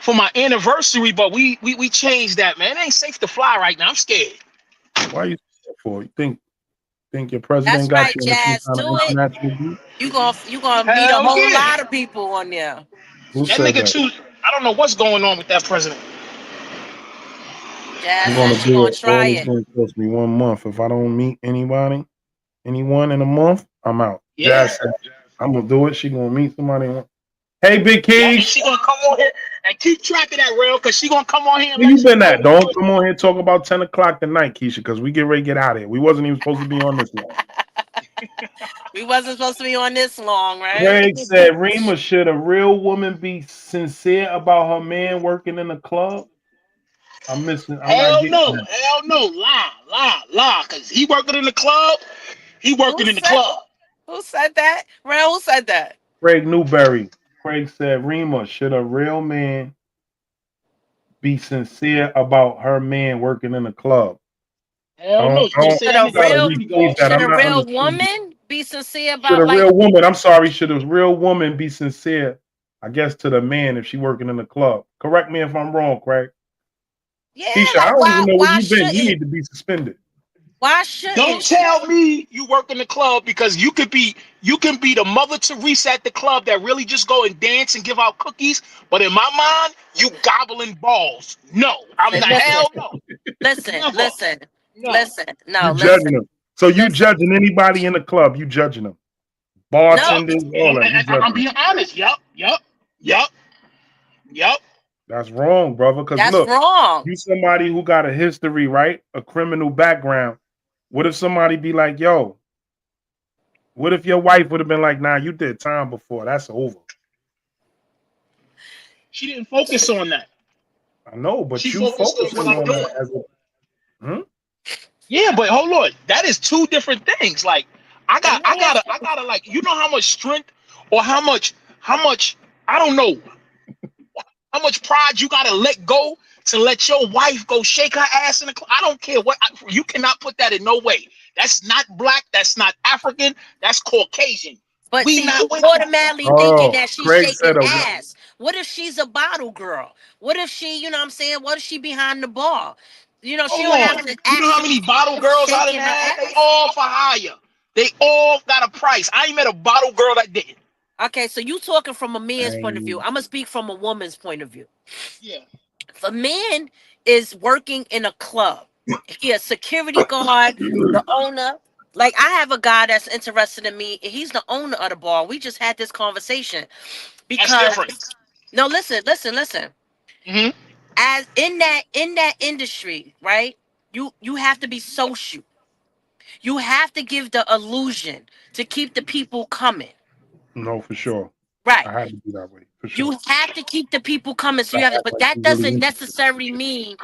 for my anniversary, but we changed that, man. It ain't safe to fly right now. I'm scared. Why you scared for? You think your president That's got right, you on some Jazz. kind of Do it. international deal? You gonna meet a Hell whole yeah. lot of people on there. Who That said nigga that? too. I don't know what's going on with that president. Jazz I'm gonna says she do gonna it. try All it's it. gonna cost me 1 month. If I don't meet anyone in a month, I'm out. Yeah. Jazz said, I'm gonna do it. She gonna meet somebody. Hey, Big Yeah, and Keish, she gonna come on here and keep track of that rail because she gonna come on here and where let you you been know. at? Don't come on here talk about 10 o'clock tonight, Keisha, because we get ready to get out of here. We wasn't even supposed to be on this long. We wasn't supposed to be on this long, right? Craig said, Rima, should a real woman be sincere about her man working in a club? I'm not Hell getting no, that. hell no, lie, cause he working in the club, he Who working in the said club. who said that? Real, who said that? Craig Newberry. Craig said, Rima, should a real man be sincere about her man working in a club? Hell no, you better say Should that a You nigga a gotta real security rephrase guard. that. should I'm a not real understanding. woman be sincere Should about a like real woman, I'm sorry, should a real woman be sincere, I guess, to the man if she working in the club? Correct me if I'm wrong, Craig. yeah, Keisha, I like don't even know where why you've been. You shouldn't need to be suspended. why Don't shouldn't she? tell me you work in the club because you can be the Mother Teresa at the club that really just go and dance and give out cookies, but in my mind, you gobbling balls. No, I'm not. Listen, Hell no, listen, never. listen, No. listen. No, You listen, judging them. So you listen. judging anybody in the club. You judging them. No, Bartenders, all that. You I'm judging them. being honest. Yup. Yup. That's wrong, brother. Because that's look, wrong. you somebody who got a history, right? A criminal background. What if somebody be like, yo, what if your wife would have been like, nah, you did time before. That's over. She didn't focus on that. I know, She but you focused on what focusing I'm on doing. that as a hmm? Yeah, but hold on. That is two different things. Like I It got I is. gotta I gotta like you know how much strength or how much I don't know how much pride you gotta let go to let your wife go shake her ass in the club. I don't care what you cannot put that in no way. That's not black, that's not African, that's Caucasian. But We see, you not with that. automatically thinking Oh, that she's Craig shaking said a ass. What if she's a bottle girl? What if she, you know what I'm saying? What if she behind the bar? You know, she Hold don't on. have to You know how actually many bottle girls I done shaking her had? They ass. all for hire. They all got a price. I ain't met a bottle girl that didn't. Okay, so you talking from a man's point of view. dang. I'm gonna speak from a woman's point of view. Yeah. If a man is working in a club, he a security guard, the owner. Like I have a guy that's interested in me, and he's the owner of the bar. We just had this conversation That's because different. no, listen. Hmm. As in that industry, right? You have to be social. You have to give the illusion to keep the people coming. No, for sure. Right. I had to be that way for sure. You have to keep the people coming. So I you have to, act but like that you really doesn't interested. necessarily mean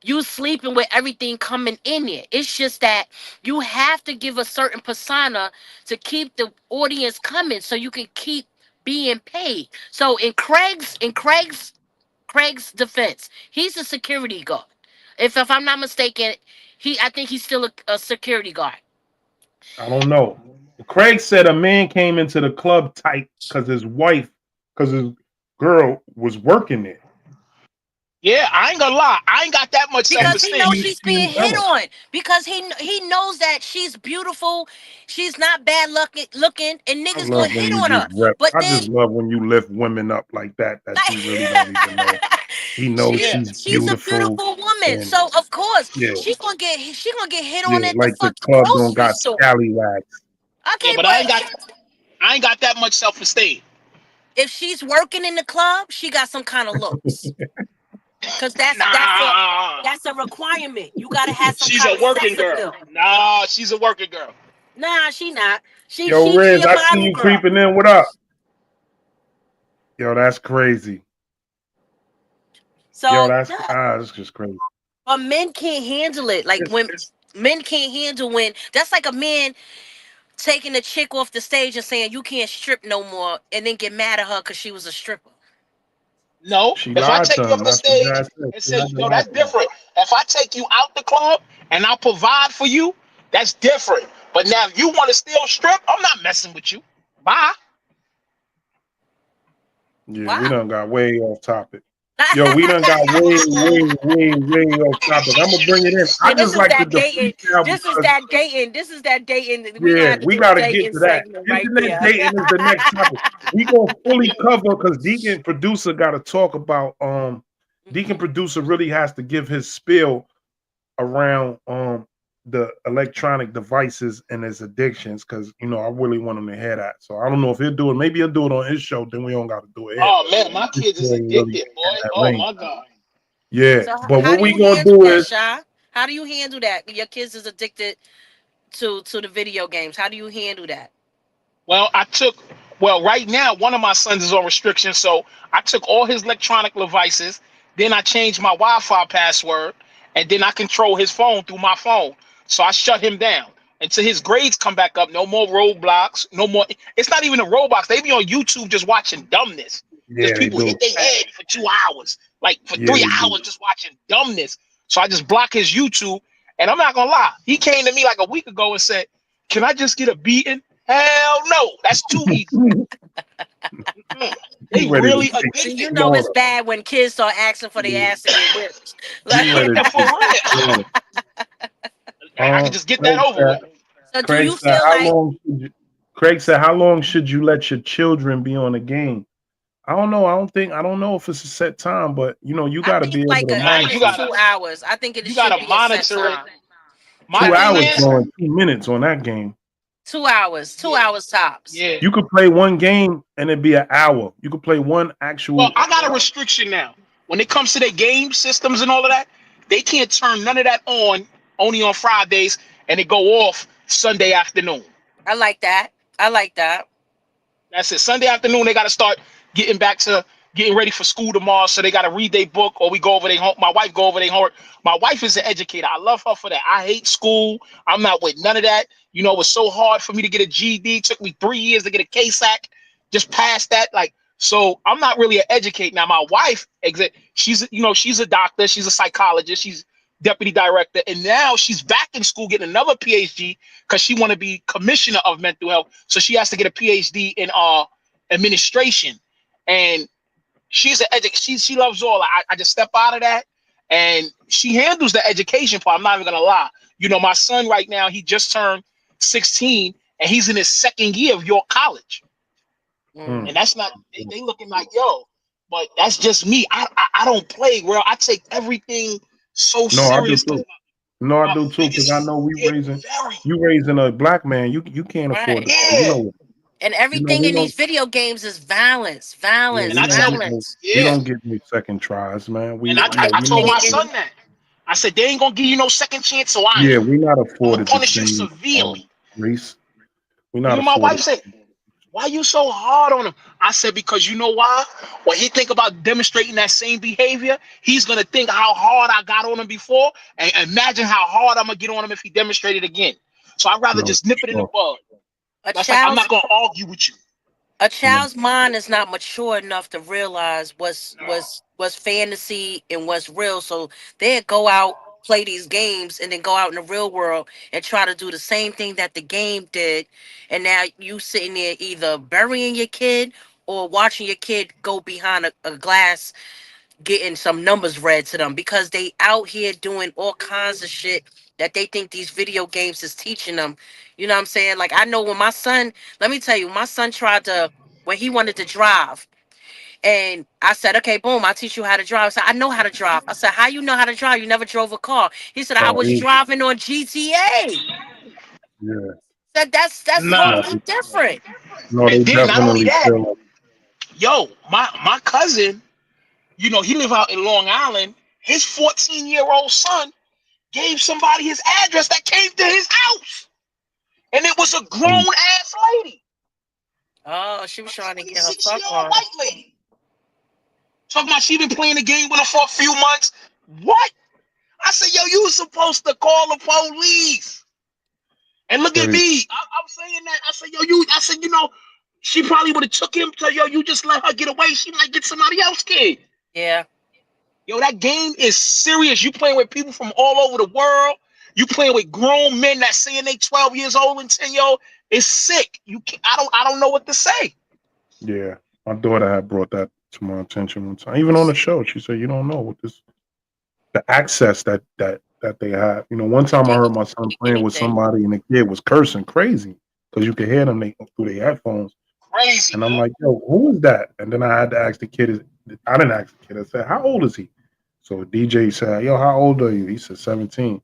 you sleeping with everything coming in it. It's just that you have to give a certain persona to keep the audience coming so you can keep being paid. So in Craig's defense, he's a security guard. If I'm not mistaken, I think he's still a security guard. I don't know. Craig said a man came into the club tight because his girl was working there, Yeah, I ain't gonna lie. I ain't got that much self and Because he esteem. knows she she's being didn't hit tell him. on. Because he knows that she's beautiful, she's not bad looking, and I niggas gonna love when hit you on her. just rep. But I then, just love when you lift women up like that. That you really don't even know. like, He knows she's Yeah, she's she's a beautiful, beautiful woman. and So of course yeah, she gonna get hit on yeah, at the like the fucking club don't grocery got store. scallywags. yeah, Okay, but but I ain't got that much self esteem. if she's working in the club, she got some kind of looks. Cause Nah, that's a requirement. You gotta have some she's kind a of working sex girl. appeal. Nah, she's a working girl. Nah, she not. She Yo, she she Riz, a I see model you girl. creeping in. What up? Yo, that's crazy. Yo, So that's just crazy. but men can't handle it. Like when men can't handle when that's like a man taking a chick off the stage and saying you can't strip no more, and then get mad at her because she was a stripper. No, She if I lied to take you him. up the That's what stage Dad said. and She say, had to no, lie that's to him. different. If I take you out the club and I provide for you, that's different. But now if you want to still strip, I'm not messing with you. Bye. Yeah, we Wow. done got way off topic. Yo, we done got way off topic. I'm gonna bring it in. I Yeah, this just is like to that the dating. freestyle This is because that dating. This is that dating. We gonna yeah, have to we do a gotta get dating to that. segment right Internet there. dating is the next topic. We gonna fully cover because Deacon producer gotta talk about Deacon producer really has to give his spiel around the electronic devices and his addictions because I really want him to hear that. So I don't know if he'll do it. Maybe he'll do it on his show. Then we don't got to do it here. Oh man, my This kids is boy ain't really addicted, in boy. that Oh lane. my god. Yeah, So but how what do we you gonna handle do that, is Sha? How do you handle that? Your kids is addicted to the video games. How do you handle that? Well, right now, one of my sons is on restriction, so I took all his electronic devices. Then I changed my Wi-Fi password, and then I control his phone through my phone. So I shut him down until his grades come back up. No more roadblocks. No more. It's not even a Roblox. They be on YouTube just watching dumbness. Just yeah, they people hit do. their head for 2 hours, like for Yeah, three they do. hours, just watching dumbness. So I just block his YouTube. And I'm not gonna lie, he came to me like a week ago and said, "Can I just get a beating?" Hell no, that's too easy. Mm. He They ready to really take See, you addicted. the know it's order. bad when kids start asking for their Yeah, ass to get whipped. he Like, ready to For take the real. order. I can just get that Craig over said. with. so do Craig you said, feel "How like? long?" Craig said, "How long should you let your children be on the game?" I don't know. I don't know if it's a set time, but you I got to think be able like to I Nah, think you it's monitor. gotta 2 hours. I think it you should gotta be a set monitor it. time. My Two Right. thing hours is, going 2 minutes on that game. 2 hours. Two yeah, hours tops. yeah. You could play one game and it'd be an hour. You could play one Well, actual. I got a restriction now. When it comes to their game systems and all of that, they can't turn none of that on only on Fridays and it go off Sunday afternoon. I like that. I like that. That's it. Sunday afternoon, they got to start getting back to getting ready for school tomorrow. So they got to read their book, or we go over their home. My wife go over their homework. My wife is an educator. I love her for that. I hate school. I'm not with none of that. It was so hard for me to get a GED. It took me 3 years to get a KSAC. Just past that, like, so I'm not really an educator. Now my wife, she's a doctor. She's a psychologist. She's deputy director, and now she's back in school getting another PhD because she want to be commissioner of mental health. So she has to get a PhD in administration, and she's an she loves all. I just step out of that, and she handles the education part. I'm not even gonna lie. My son right now, he just turned 16, and he's in his second year of York College, Mm. and that's not they looking like yo, but that's just me. I don't play, bro. I take everything so No, I do seriously. too. No, I My do too, because I biggest know it very you raising a black man. You can't afford Right. to pay. yeah. And You know everything we in don't these video games is violence, yeah, violence, And we I don't tell get no violence. we yeah. don't get no second tries, man. And We I, you I, know I you told know my And, son that. I said they ain't gonna give you no second chance, so I yeah, am. we not I'm gonna afforded the punish you same severely. race. We Me not and my wife afforded. said, why you so hard on him? I said, because you know why? When he think about demonstrating that same behavior, he's gonna think how hard I got on him before, and imagine how hard I'm gonna get on him if he demonstrated again. So I'd rather No, just nip it in the sure. bud. a That's like I'm child's not gonna argue with you. a No, child's mind is not mature enough to realize No. what's fantasy and what's real. So they go out, play these games, and then go out in the real world and try to do the same thing that the game did. And now you sitting there either burying your kid or watching your kid go behind a glass getting some numbers read to them because they out here doing all kinds of shit that they think these video games is teaching them. You know what I'm saying? Like I know when my son, let me tell you, my son tried to when he wanted to drive. And I said, okay, boom, I'll teach you how to drive. I said, I know how to drive. I said, how you know how to drive? You never drove a car. He said, I no, was driving on GTA. yeah, Said that's Nah. no, totally different. no, they And then not only definitely that, feel like yo, my cousin, he live out in Long Island. His 14-year-old son gave somebody his address that came to his house, and it was a grown um, ass lady, Oh, she a was trying to get her 26 year fuck old on. white lady. Talking about she been playing the game with him for a few months. What? I said, yo, you was supposed to call the police. And look at crazy. me. I'm saying that. I said, I said, she probably would have took him to, you just let her get away. She might get somebody else kid. Yeah. Yo, that game is serious. You playing with people from all over the world. You playing with grown men that saying they 12 years old and 10 year old. It's sick. You can I don't know what to say. Yeah, my daughter had brought that to my attention one time. Even on the show, she said, "You don't know what this the access that they have." You know, one time I heard my son playing with Anything. somebody, and the kid was cursing crazy because you could hear them through their headphones. Crazy, And I'm man. like, "Yo, who is that?" And then I had to ask the kid. I didn't ask the kid. I said, "How old is he?" So DJ said, "Yo, how old are you?" He said, 17.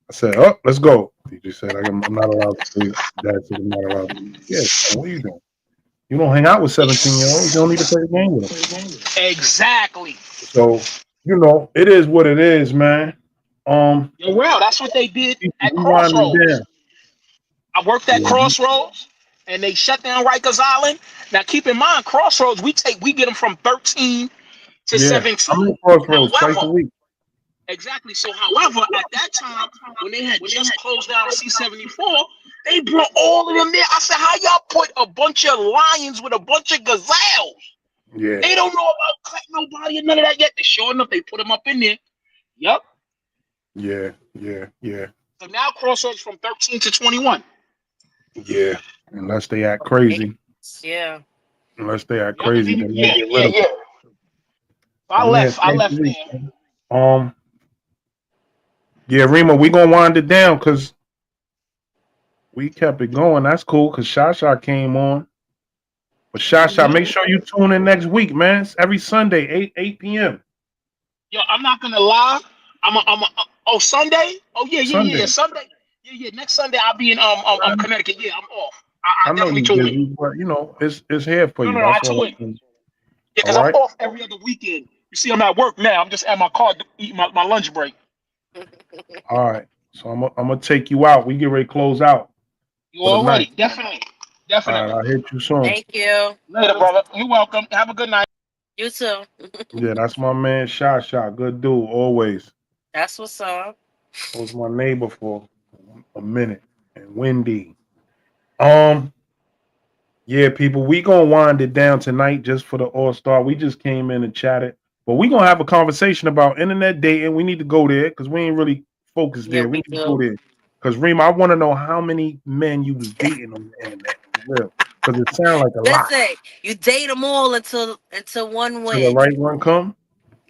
I said, "Oh, let's go." DJ said, I'm not allowed to play." Dad said, "I'm not allowed to." Yeah, what are you doing? You don't hang out with 17-year-olds. You don't need to play the game with them. Exactly. So, it is what it is, man. Yo, well, that's what they did We at winding Crossroads. down. I worked at Yeah, Crossroads, and they shut down Rikers Island. Now, keep in mind, Crossroads, we get them from 13 to yeah. I'm 17. in Crossroads twice However, a week. exactly. So, however, at that time, when they had just closed down C-74, they brought all of them there. I said, how y'all put a bunch of lions with a bunch of gazelles? Yeah, They don't know about cut nobody and none of that yet. They sure enough, they put them up in there. Yep. yeah, yeah, yeah, So now Crossroads from 13 to 21. yeah. Unless they act crazy. Yeah. Unless they act Yep. crazy, they might Yeah, get yeah, rid of yeah. them. I I'm there left. I twice a left week, there. man. Yeah, Rima, we gonna wind it down because we kept it going. That's cool because Shasha came on. But Shasha, make sure you tune in next week, man. It's every Sunday, 8 p.m. Yo, I'm not gonna lie. Oh, Sunday. Oh, yeah, yeah, yeah, yeah. Sunday. Sunday. Yeah, yeah. Next Sunday I'll be in Connecticut. Yeah, I'm off. I I know definitely you tune in. busy, but it's here for No, you. no, no. I That's all tune in. I'm saying. Yeah, All because I'm right. off every other weekend. You see, I'm at work now. I'm just at my car to eat my lunch break. All right. So I'm gonna take you out. We get ready to close out You for the night. already? Definitely. All right, Definitely. I'll hit you soon. Thank you. Later, brother. You're welcome. Have a good night. You too. Yeah, that's my man Shot. Good dude, always. That's what's up. Was my neighbor for a minute. And Wendy. Um, yeah, people, we gonna wind it down tonight just for the All-Star. We just came in and chatted. But we gonna have a conversation about internet dating. We need to go there because we ain't really focused Yeah, there. We we need to go do. there. Because Rima, I want to know how many men you was dating on the internet for real. Because it sounds like a lot. Listen, you date them all until one Till the wins. right one come.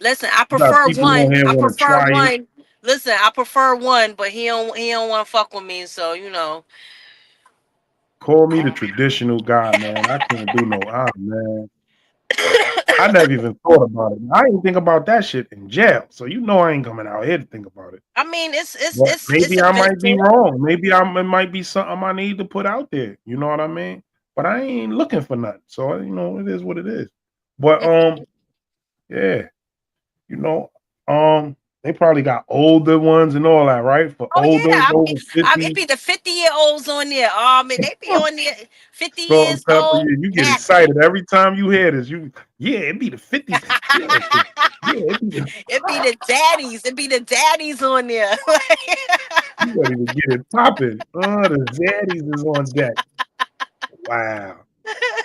Listen, I You got prefer people on one. here I want to prefer try it. one. Listen, I prefer one, but he don't want to fuck with me. So you know, Call me the traditional guy, man. I can't do no man. I never even thought about it. I didn't think about that shit in jail. So you know I ain't coming out here to think about it. I mean, it's it's But it's it's maybe I might be eventful. wrong. Maybe it might be something I need to put out there. You know what I mean? But I ain't looking for nothing. So it is what it is. But yeah, you know, they probably got older ones and all that, right? For Oh older yeah, over it 50. be the 50-year-olds on there. Man, they be on there 50 Salt years and pepper, old, yeah, you get knackered. excited every time you hear this. Yeah, it be the 50s. Yeah, yeah, it be the It be the daddies. It be the daddies on there. you ready to get it popping. Oh, the zaddies is on deck. Wow.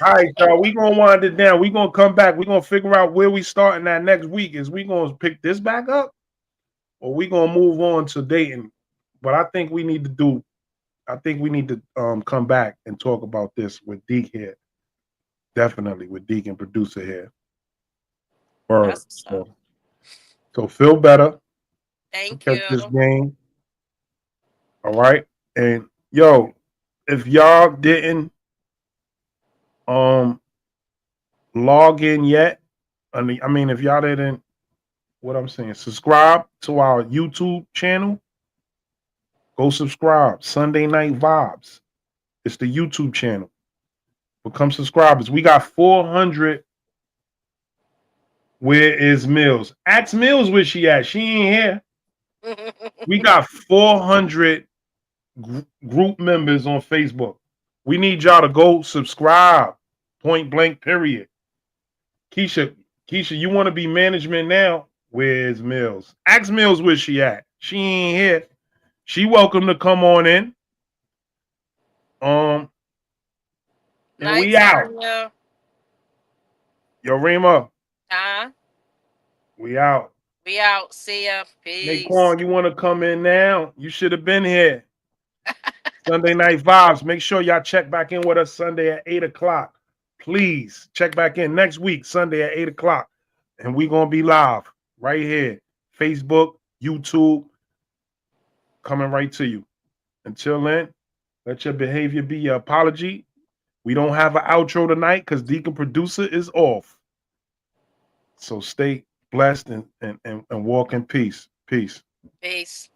All right, y'all. We gonna wind it down. We gonna come back. We gonna figure out where we starting that next week. Is we gonna pick this back up, or we gonna move on to dating? But I think we need to do. I think we need to come back and talk about this with Deke here. Definitely with Deke and producer here. Word. That's so. So feel better. Thank Catch you. this game. All right. And yo, if y'all didn't um log in yet, I mean, if y'all didn't, what I'm saying, subscribe to our YouTube channel. Go subscribe. Sunday Night Vibes. It's the YouTube channel. Become subscribers. We got 400. Where is Mills? Ask Mills where she at. She ain't here. We got 400 group members on Facebook. We need y'all to go subscribe. Point blank, period. Keisha, you want to be management now? Where's Mills? Ask Mills where she at. She ain't here. She welcome to come on in. And we out. Nighttime, Yo, Rima, yeah. we out. We out. See ya. Peace. Naquan, you want to come in now? You should have been here. Sunday Night Vibes. Make sure y'all check back in with us Sunday at 8 o'clock. Please check back in next week, Sunday at 8 o'clock. And we're going to be live right here. Facebook, YouTube, coming right to you. Until then, let your behavior be your apology. We don't have an outro tonight because Deacon Producer is off. So stay blessed and walk in peace. Peace. Peace.